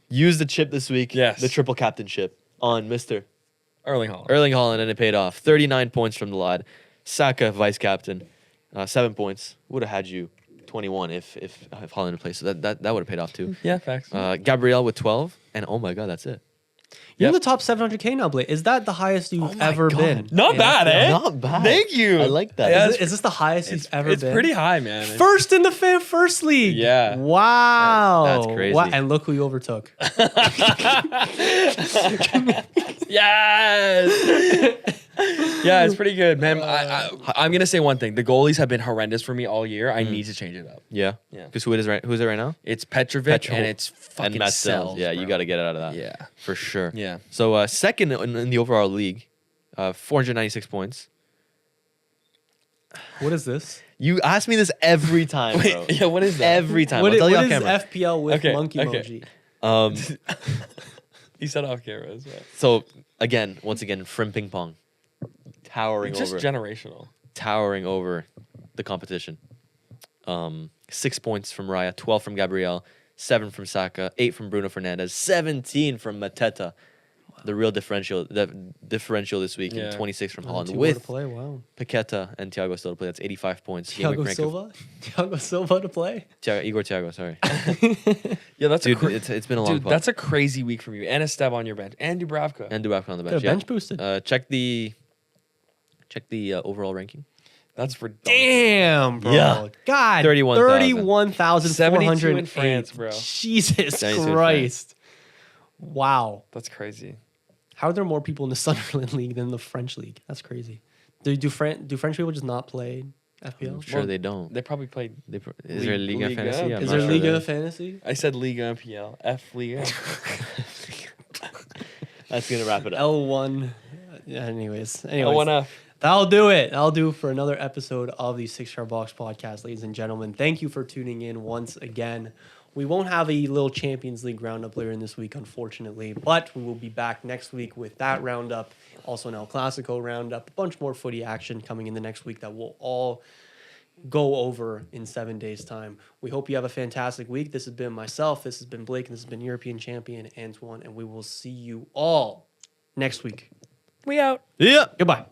Use the chip this week. Yes. The triple captainship on Mr. Erling Haaland. Erling Haaland, and it paid off. 39 points from the lad. Saka, vice captain, 7 points. Would have had you 21 if Haaland had played. So that would have paid off too. Yeah, facts. Gabriel with 12, and oh my god, that's it. You're in Yep. the top 700K now, Blake. Is that the highest you've my ever God. been? Not in bad, FPL? eh? Not bad. Thank you. I like that. Yeah, Is this the highest he's ever It's been? pretty high, man. First in the first league. Yeah. Wow. That's crazy. Wow. And look who you overtook. Yes. Yeah, it's pretty good, man. I'm gonna say one thing: the goalies have been horrendous for me all year. I need to change it up. Yeah. Yeah. Because who's it right now? It's Petrovic Petro- and it's fucking and Matt Sells. Yeah, you bro. got to get it out of that. Yeah. For sure. Yeah. So second in the overall league, 496 points. What is this? You ask me this every time, bro. Wait, yeah. What is that? Every time. What I'll tell you what off is camera. FPL with Okay, monkey okay. emoji? He said off camera as well. So once again, Frim Ping Pong, towering It's just over, generational. towering over the competition. 6 points from Raya, 12 from Gabriel, 7 from Saka, 8 from Bruno Fernandes, 17 from Mateta. The real differential this week, Yeah. and 26 from Holland Two more to with play. Wow. Paqueta and Thiago still to play. That's 85 points. Game week Thiago rank of- Silva. Thiago Silva to play. Igor Thiago, sorry. Yeah, that's Dude, a it's been a long dude. pod. That's a crazy week from you. And Esteb on your bench, and Dubravka. And Dubravka on the Got bench. a bench boosted. Check the overall ranking. That's for Damn, bro. Yeah. God. 31,000. 31,408 in France, bro. Jesus 72 in Christ. Wow. That's crazy. How are there more people in the Sunderland League than the French League? That's crazy. Do French people just not play FPL? I'm sure Well, they don't. They probably played. Is there a Liga Liga? Fantasy? I'm Is not there sure Liga there is. Fantasy? I said Liga MPL. F Liga. That's gonna wrap it up. L1. Anyways, I wanna. that'll do it. That'll do for another episode of the 6 Yard Box Podcast, ladies and gentlemen. Thank you for tuning in once again. We won't have a little Champions League roundup later in this week, unfortunately, but we will be back next week with that roundup. Also, an El Classico roundup. A bunch more footy action coming in the next week that we'll all go over in 7 days' time. We hope you have a fantastic week. This has been myself. This has been Blake. And this has been European champion Antoine. And we will see you all next week. We out. Yeah. Goodbye.